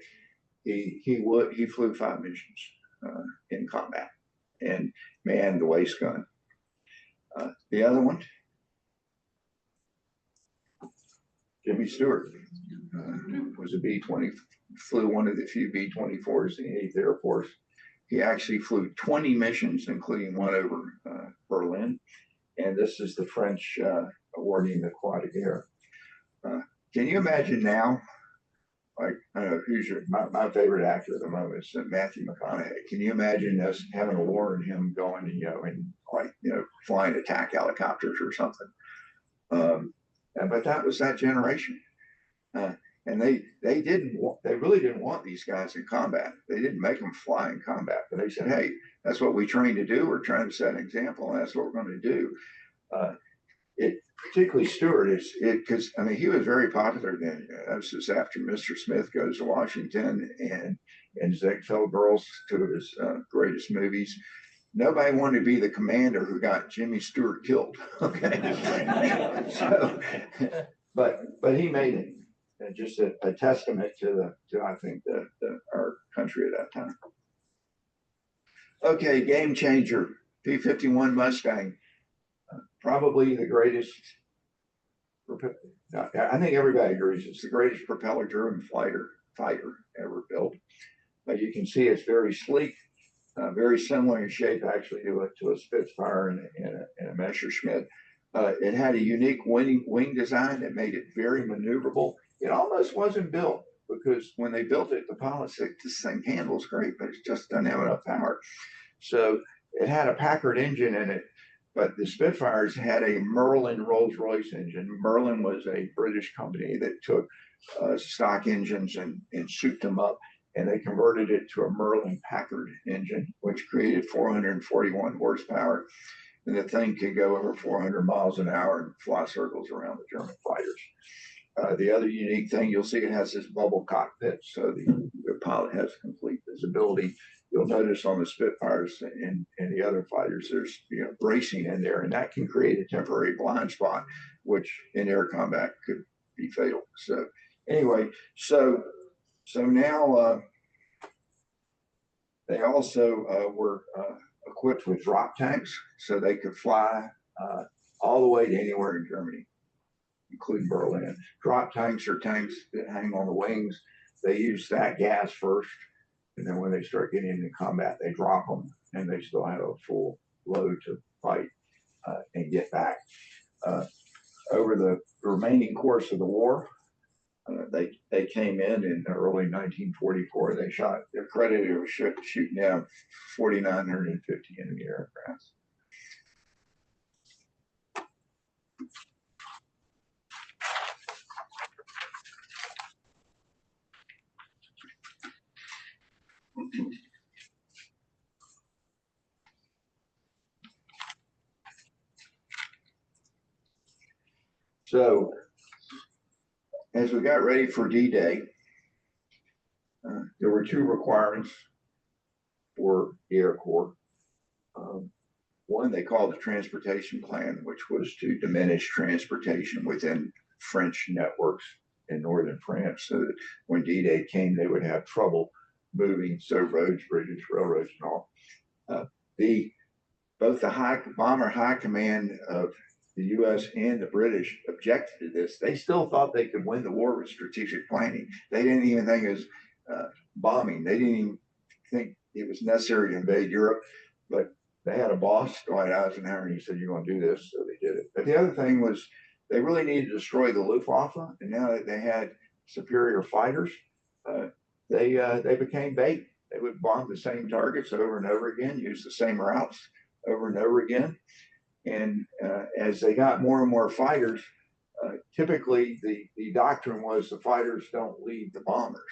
he flew 5 missions in combat and manned the waist gun. The other one, Jimmy Stewart, was a B-20, flew one of the few B-24s in the 8th Air Force. He actually flew 20 missions, including one over Berlin. And this is the French awarding the Croix de Guerre. Can you imagine now, like, I don't know, who's my favorite actor at the moment is Matthew McConaughey. Can you imagine us having a war and him going, and flying attack helicopters or something? But that was that generation. And they really didn't want these guys in combat. They didn't make them fly in combat, but they said, hey, that's what we train to do. We're trying to set an example, and that's what we're going to do. Particularly Stewart, because he was very popular then. That was just after Mr. Smith Goes to Washington and Ziegfeld Girls, 2 of his greatest movies. Nobody wanted to be the commander who got Jimmy Stewart killed. Okay, so, but he made it. And just a testament to I think our country at that time. Okay, game changer, P-51 Mustang, probably the greatest. I think everybody agrees it's the greatest propeller-driven fighter ever built. But you can see it's very sleek, very similar in shape actually to a Spitfire and a Messerschmitt. It had a unique wing design that made it very maneuverable. It almost wasn't built because when they built it, the pilots said, this thing handles great, but it just doesn't have enough power. So it had a Packard engine in it, but the Spitfires had a Merlin Rolls-Royce engine. Merlin was a British company that took stock engines and souped them up, and they converted it to a Merlin Packard engine, which created 441 horsepower. And the thing could go over 400 miles an hour and fly circles around the German fighters. The other unique thing, you'll see it has this bubble cockpit, so the pilot has complete visibility. You'll notice on the Spitfires and the other fighters, there's bracing in there, and that can create a temporary blind spot, which in air combat could be fatal. So anyway, so now they also were equipped with drop tanks, so they could fly all the way to anywhere in Germany, including Berlin. Drop tanks are tanks that hang on the wings. They use that gas first, and then when they start getting into combat, they drop them, and they still have a full load to fight and get back. Over the remaining course of the war, they came in early 1944. They're credited with shooting down 4,950 enemy aircraft. So, as we got ready for D-Day, there were 2 requirements for the Air Corps. One they called the transportation plan, which was to diminish transportation within French networks in northern France, so that when D-Day came, they would have trouble moving, so roads, bridges, railroads, and all. Both the bomber high command of the U.S. and the British objected to this. They still thought they could win the war with strategic planning. They didn't even think it was bombing. They didn't even think it was necessary to invade Europe, but they had a boss, Dwight Eisenhower, and he said, you're going to do this, so they did it. But the other thing was they really needed to destroy the Luftwaffe, and now that they had superior fighters, they became bait. They would bomb the same targets over and over again, use the same routes over and over again. And as they got more and more fighters, typically the doctrine was the fighters don't lead the bombers.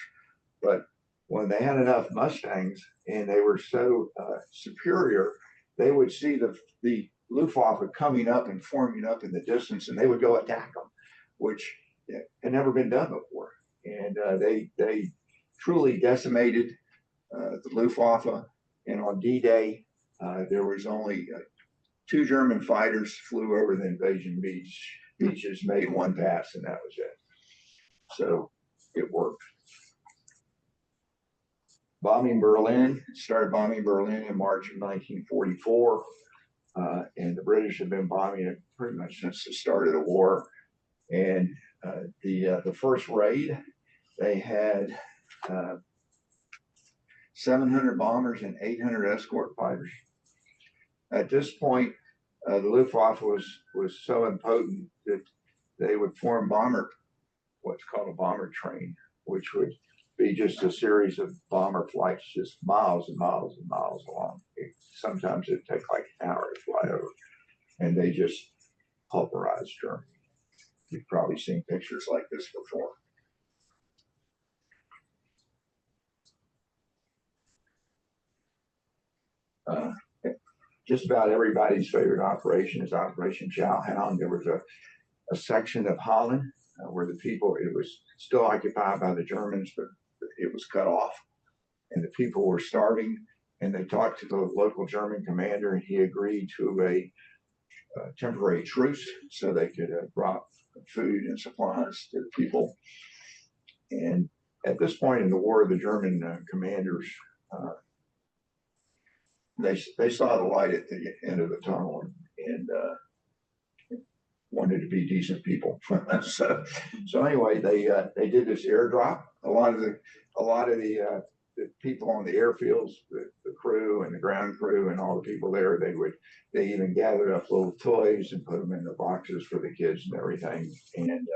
But when they had enough Mustangs and they were so superior, they would see the Luftwaffe coming up and forming up in the distance, and they would go attack them, which had never been done before. And they truly decimated the Luftwaffe. And on D-Day, there was only 2 German fighters flew over the invasion beaches, made 1 pass, and that was it. So it worked. Bombing Berlin, started bombing Berlin in March of 1944. And the British have been bombing it pretty much since the start of the war. And the first raid, they had 700 bombers and 800 escort fighters. At this point, the Luftwaffe was so impotent that they would form what's called a bomber train, which would be just a series of bomber flights, just miles and miles and miles long. Sometimes it'd take like an hour to fly over, and they just pulverized Germany. You've probably seen pictures like this before. Just about everybody's favorite operation is Operation Chowhound. There was a section of Holland where the people, it was still occupied by the Germans, but it was cut off, and the people were starving. And they talked to the local German commander, and he agreed to a temporary truce so they could drop food and supplies to the people. And at this point in the war, the German commanders, they saw the light at the end of the tunnel, and wanted to be decent people. so anyway, they did this airdrop. A lot of the people on the airfields, the crew and the ground crew and all the people there, they even gathered up little toys and put them in the boxes for the kids and everything. And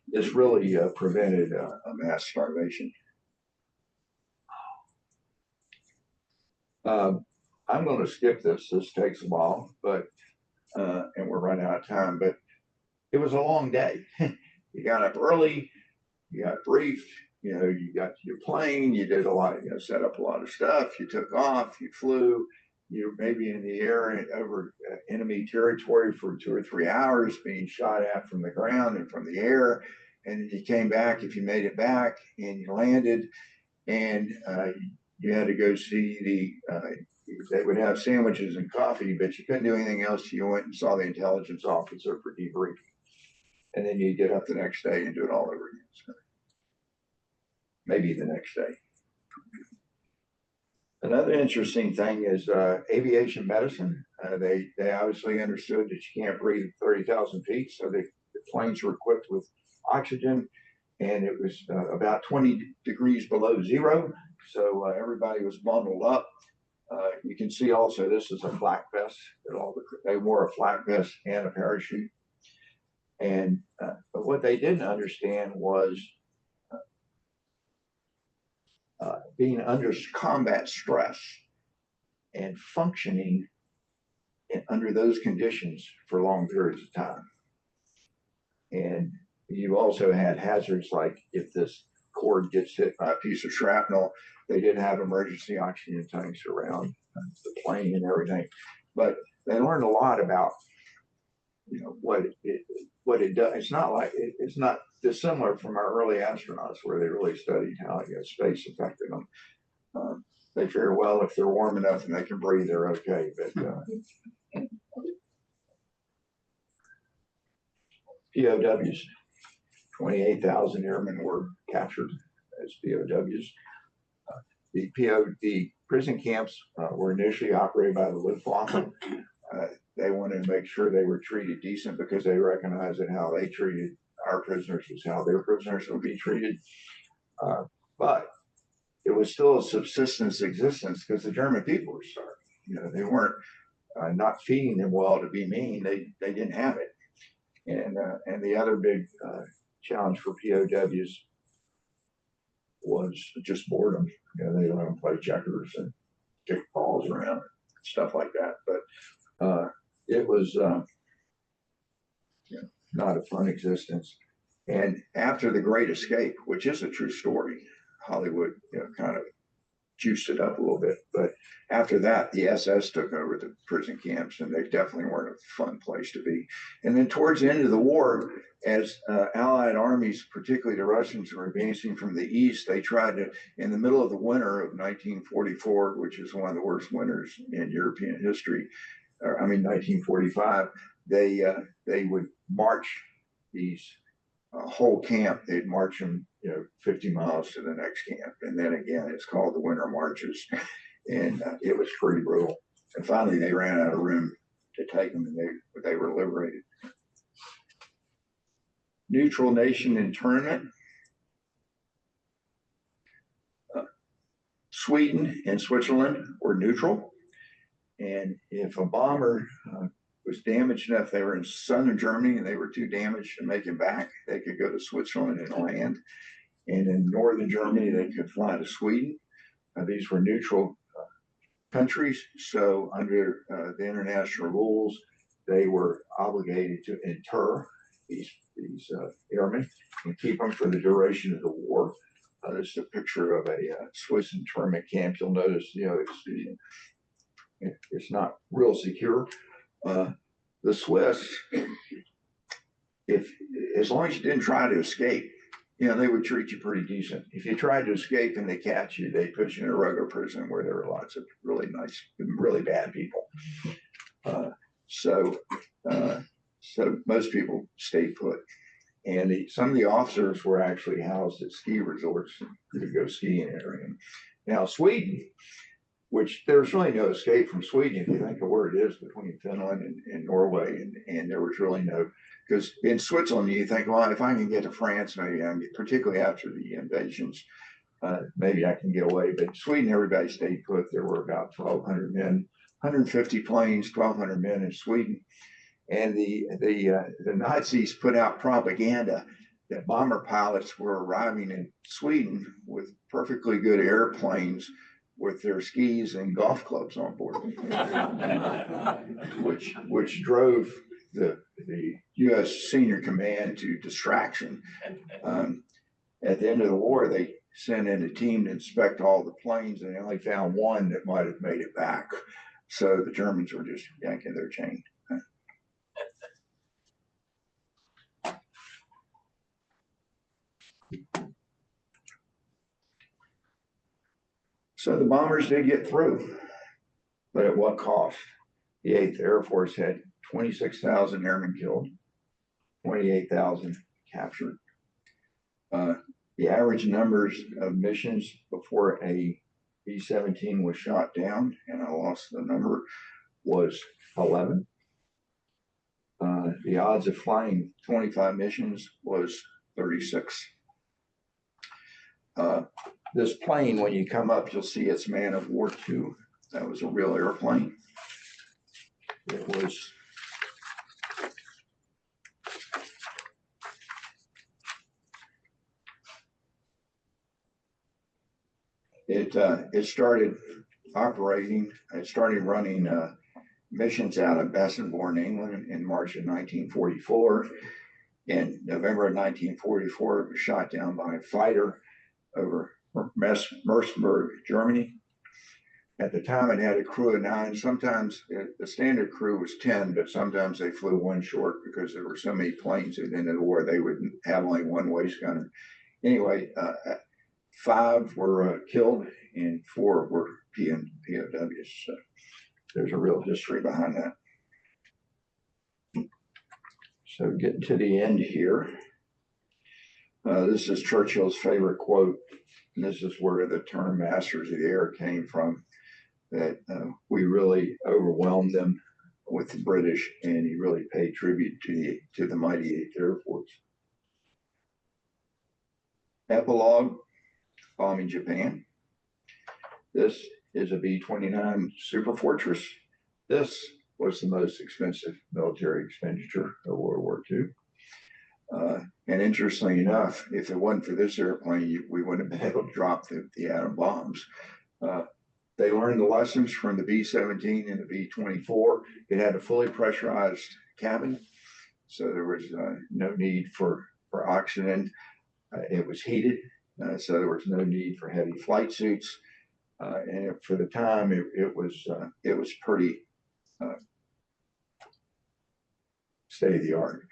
this really prevented a mass starvation. I'm going to skip this. This takes a while, but and we're running out of time. But it was a long day. You got up early. You got briefed. You got your plane. You did a lot. Set up a lot of stuff. You took off. You flew. You were maybe in the air over enemy territory for 2 or 3 hours, being shot at from the ground and from the air. And then you came back, if you made it back, and you landed, and you had to go see they would have sandwiches and coffee, but you couldn't do anything else. You went and saw the intelligence officer for debriefing. And then you get up the next day and do it all over again. So maybe the next day. Another interesting thing is aviation medicine. They obviously understood that you can't breathe at 30,000 feet, so the planes were equipped with oxygen, and it was about 20 degrees below zero, so everybody was bundled up. You can see also this is a flak vest. They wore a flak vest and a parachute. And but what they didn't understand was being under combat stress and functioning under those conditions for long periods of time. And you also had hazards like if this cord gets hit by a piece of shrapnel, they didn't have emergency oxygen tanks around the plane and everything. But they learned a lot about, what it does. It's not dissimilar from our early astronauts, where they really studied how space affected them. They figure, well, if they're warm enough and they can breathe, they're okay. But POWs, 28,000 airmen were captured as POWs. The prison camps were initially operated by the Luftwaffe. They wanted to make sure they were treated decent because they recognized that how they treated our prisoners was how their prisoners would be treated. But it was still a subsistence existence because the German people were starving. They weren't not feeding them well to be mean. They didn't have it. And the other big challenge for POWs was just boredom. They don't want to play checkers and kick balls around, stuff like that. But it was not a fun existence. And after the Great Escape, which is a true story, Hollywood kind of juiced it up a little bit. But after that, the SS took over the prison camps, and they definitely weren't a fun place to be. And then towards the end of the war, as Allied armies, particularly the Russians, were advancing from the east, they tried to, in the middle of the winter of 1944, which is one of the worst winters in European history, 1945, they would march these whole camp. They'd march them, 50 miles to the next camp, and then again, it's called the winter marches, and it was pretty brutal. And finally, they ran out of room to take them, and they were liberated. Neutral nation internment. Sweden and Switzerland were neutral, and if a bomber was damaged enough, they were in southern Germany and they were too damaged to make it back, they could go to Switzerland and land. And in northern Germany, they could fly to Sweden. These were neutral countries, so under the international rules, they were obligated to inter these airmen and keep them for the duration of the war. This is a picture of a Swiss internment camp. You'll notice, it's not real secure. The Swiss, as long as you didn't try to escape, they would treat you pretty decent. If you tried to escape and they catch you, they put you in a regular prison where there were lots of really nice, really bad people. So most people stayed put. And some of the officers were actually housed at ski resorts to go skiing and everything. Now, Sweden, which there's really no escape from Sweden if you think of where it is between Finland and Norway, and there was really no, because in Switzerland you think, well, if I can get to France, maybe I can get, particularly after the invasions, maybe I can get away. But Sweden, everybody stayed put. There were about 1,200 men, 150 planes, 1,200 men in Sweden, and the Nazis put out propaganda that bomber pilots were arriving in Sweden with perfectly good airplanes with their skis and golf clubs on board, which drove the U.S. senior command to distraction. At the end of the war, they sent in a team to inspect all the planes, and they only found one that might have made it back. So the Germans were just yanking their chain. So the bombers did get through, but at what cost? The 8th Air Force had 26,000 airmen killed, 28,000 captured. The average numbers of missions before a B-17 was shot down, and I lost the number, was 11. The odds of flying 25 missions was 36. This plane, when you come up, you'll see it's Man of War 2. That was a real airplane. It started operating. It started running missions out of Bassingbourn, England, in March of 1944. In November of 1944, it was shot down by a fighter over Merseburg, Germany. At the time, it had a crew of 9. Sometimes the standard crew was 10, but sometimes they flew one short because there were so many planes at the end of the war, they would have only one waist gunner. Anyway, 5 were killed and 4 were POWs. So there's a real history behind that. So getting to the end here. This is Churchill's favorite quote. And this is where the term Masters of the Air came from, that we really overwhelmed them with the British, and he really paid tribute to the mighty 8th Air Force. Epilogue, bombing Japan. This is a B-29 Super Fortress. This was the most expensive military expenditure of World War II. And interestingly enough, if it wasn't for this airplane, we wouldn't have been able to drop the atom bombs. They learned the lessons from the B-17 and the B-24. It had a fully pressurized cabin, so there was no need for oxygen. It was heated, so there was no need for heavy flight suits. And for the time, it was pretty state of the art.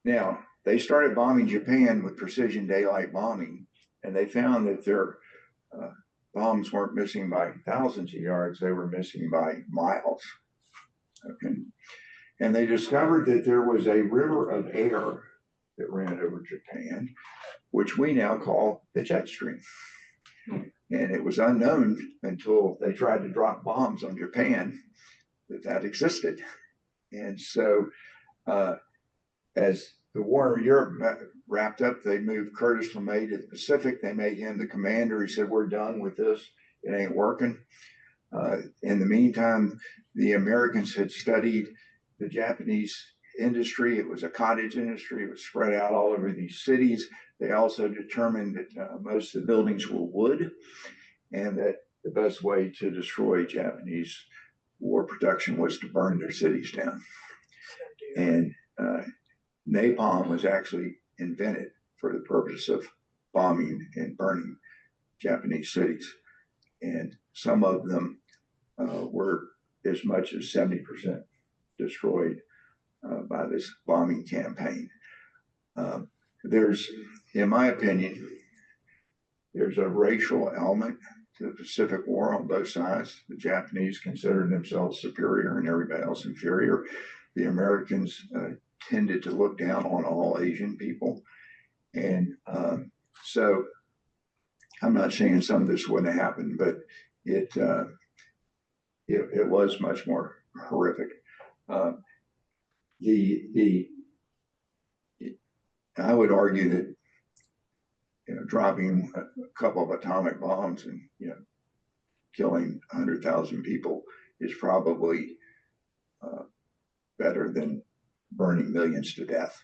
Now, they started bombing Japan with precision daylight bombing, and they found that their bombs weren't missing by thousands of yards, they were missing by miles. Okay. And they discovered that there was a river of air that ran over Japan, which we now call the jet stream. And it was unknown until they tried to drop bombs on Japan that existed. And so as the war in Europe wrapped up, they moved Curtis LeMay to the Pacific. They made him the commander. He said, we're done with this. It ain't working. In the meantime, the Americans had studied the Japanese industry. It was a cottage industry. It was spread out all over these cities. They also determined that most of the buildings were wood, and that the best way to destroy Japanese war production was to burn their cities down. And napalm was actually invented for the purpose of bombing and burning Japanese cities. And some of them were as much as 70% destroyed by this bombing campaign. There's, in my opinion, there's a racial element to the Pacific War on both sides. The Japanese considered themselves superior and everybody else inferior. The Americans tended to look down on all Asian people. And so I'm not saying some of this wouldn't have happened, but it was much more horrific. I would argue that, dropping a couple of atomic bombs and, killing 100,000 people is probably better than burning millions to death.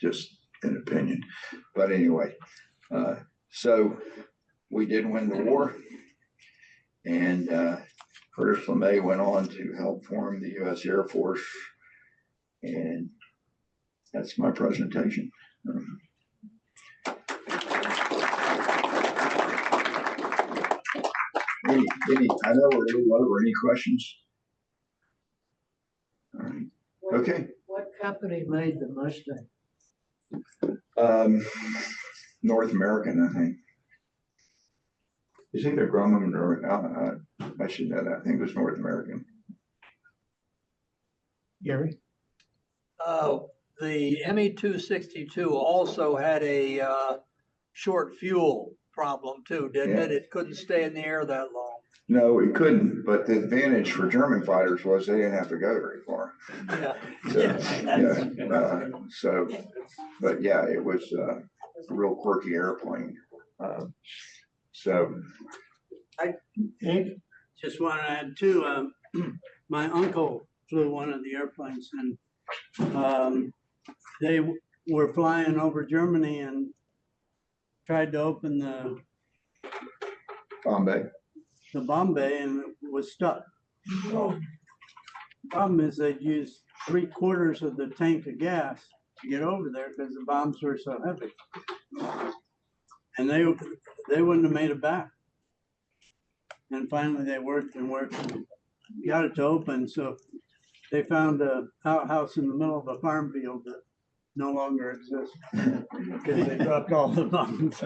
Just an opinion. But anyway, so we did win the war, and Curtis LeMay went on to help form the U.S. Air Force, and that's my presentation. I know we're a little over. Any questions? All right. Okay. What company made the Mustang? North American, I think. Is either Grumman or I should know that. I think it was North American. Gary? The ME-262 also had a short fuel problem too, didn't it? It couldn't stay in the air that long. No, it couldn't. But the advantage for German fighters was they didn't have to go very far. Yeah. So, but yeah, it was a real quirky airplane. I just want to add too, my uncle flew one of the airplanes, and they were flying over Germany and tried to open the bomb bay and it was stuck. Problem is they'd used 3/4 of the tank of gas to get over there because the bombs were so heavy. And they wouldn't have made it back. And finally they worked and got it to open. So they found a outhouse in the middle of a farm field that no longer exists because they dropped all the bombs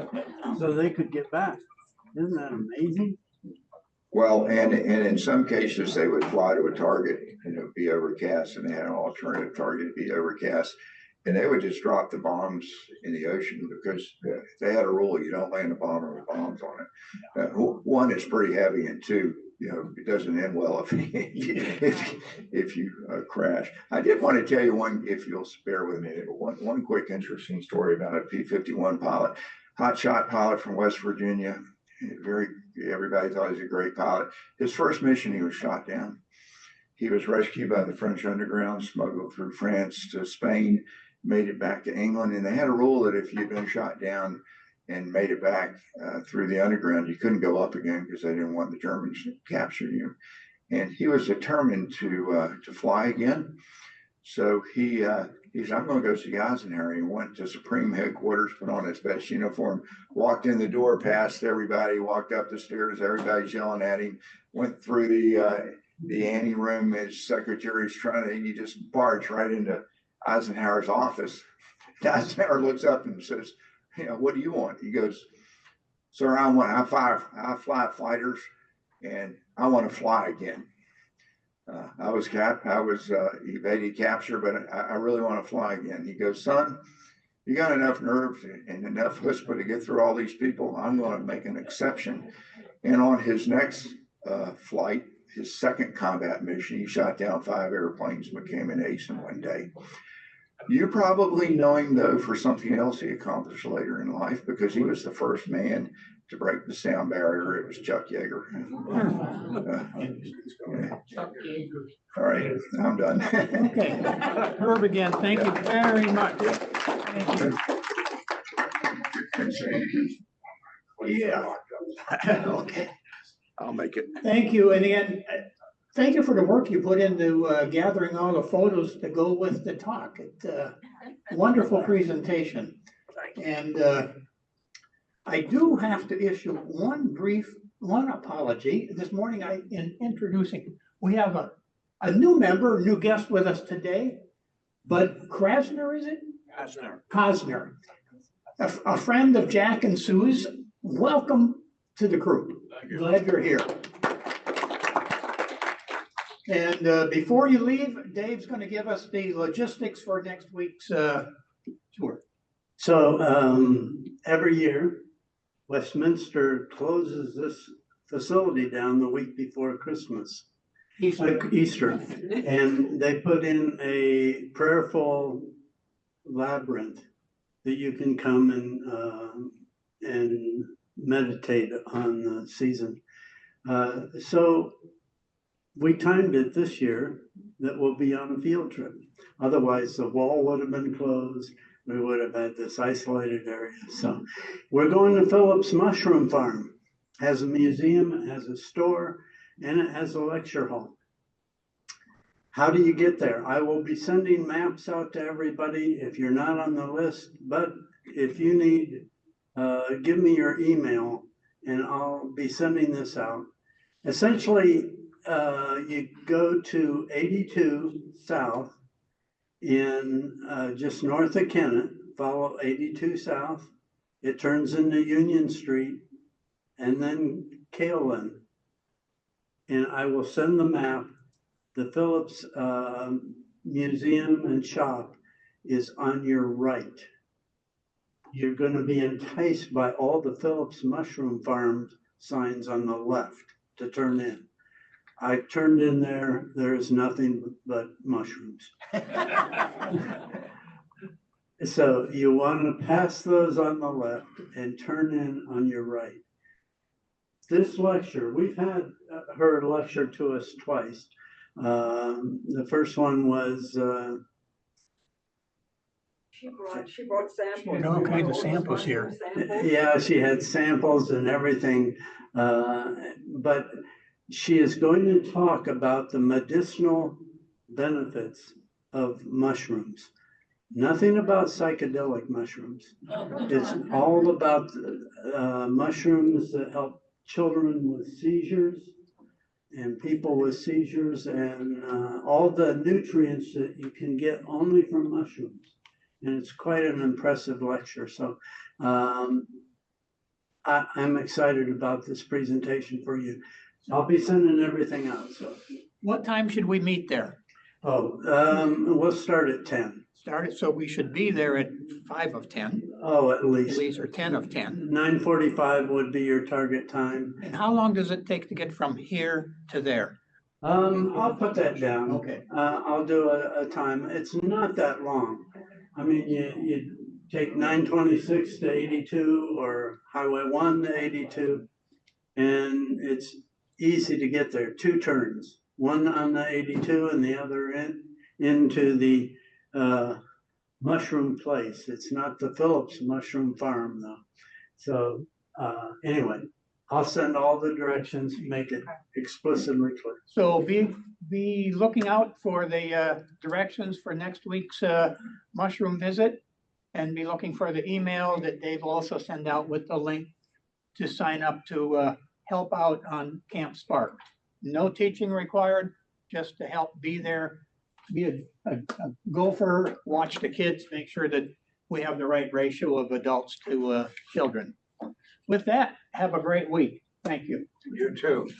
so they could get back. Isn't that amazing? Well, and in some cases they would fly to a target and it would be overcast, and they had an alternative target to be overcast, and they would just drop the bombs in the ocean because they had a rule: you don't land a bomber with bombs on it. One, it's pretty heavy, and two, it doesn't end well if you crash. I did want to tell you one, if you'll bear with me, one quick interesting story about a P-51 pilot, hotshot pilot from West Virginia. Everybody thought he was a great pilot. His first mission, he was shot down. He was rescued by the French underground, smuggled through France to Spain, made it back to England. And they had a rule that if you'd been shot down and made it back through the underground, you couldn't go up again because they didn't want the Germans to capture you. And he was determined to fly again. So he said, I'm gonna go see Eisenhower. He went to Supreme headquarters, put on his best uniform, walked in the door, passed everybody, walked up the stairs, everybody's yelling at him, went through the ante room, his secretary's trying to, he just barged right into Eisenhower's office. Eisenhower looks up and says, what do you want? He goes, sir, I fly fighters and I want to fly again. I was evaded capture, but I really want to fly again. He goes, son, you got enough nerve and enough chutzpah to get through all these people. I'm going to make an exception. And on his next flight, his second combat mission, he shot down 5 airplanes and became an ace in one day. You probably know him though for something else he accomplished later in life, because he was the first man to break the sound barrier. It was Chuck Yeager. All right, I'm done. Okay, Herb again, thank you very much. Thank you. Yeah. Okay. I'll make it. Thank you, and again, thank you for the work you put into gathering all the photos to go with the talk. Wonderful presentation. And I do have to issue one apology. This morning, in introducing, we have a new member, new guest with us today, but Krasner, is it? Kosner. A friend of Jack and Sue's. Welcome to the group. Glad you're here. And before you leave, Dave's going to give us the logistics for next week's tour. So every year, Westminster closes this facility down the week before Christmas, Easter, and they put in a prayerful labyrinth that you can come and meditate on the season. So we timed it this year that we'll be on a field trip. Otherwise, the wall would have been closed. We would have had this isolated area. So we're going to Phillips Mushroom Farm. It has a museum, it has a store, and it has a lecture hall. How do you get there? I will be sending maps out to everybody if you're not on the list, but if you need, give me your email and I'll be sending this out. Essentially, you go to 82 South in just north of Kennett, follow 82 South. It turns into Union Street and then Kalen. And I will send the map. The Phillips Museum and Shop is on your right. You're going to be enticed by all the Phillips Mushroom Farm signs on the left to turn in. I turned in there, there's nothing but mushrooms. So you want to pass those on the left and turn in on your right. This lecture, we've had her lecture to us twice. The first one was She brought samples. She had all kinds of samples here. Yeah, she had samples and everything, but she is going to talk about the medicinal benefits of mushrooms. Nothing about psychedelic mushrooms. It's all about mushrooms that help children with seizures and people with seizures and all the nutrients that you can get only from mushrooms. And it's quite an impressive lecture. So I'm excited about this presentation for you. I'll be sending everything out. So What time should we meet there? we'll start at 10. Started, so we should be there at 5 of 10, Oh, at at least. least, or 10 of 10. 9:45 would be your target time. And how long does it take to get from here to there? I'll put that down. Okay. I'll do a time. It's not that long. I mean, you take 926 to 82 or Highway 1 to 82, and it's easy to get there. 2 turns, one on the 82 and the other into the mushroom place. It's not the Phillips Mushroom Farm though. So anyway, I'll send all the directions, make it explicitly clear. So be looking out for the directions for next week's mushroom visit. And be looking for the email that Dave will also send out with the link to sign up to help out on Camp Spark. No teaching required, just to help be there, be a gopher, watch the kids, make sure that we have the right ratio of adults to children. With that, have a great week. Thank you. You too.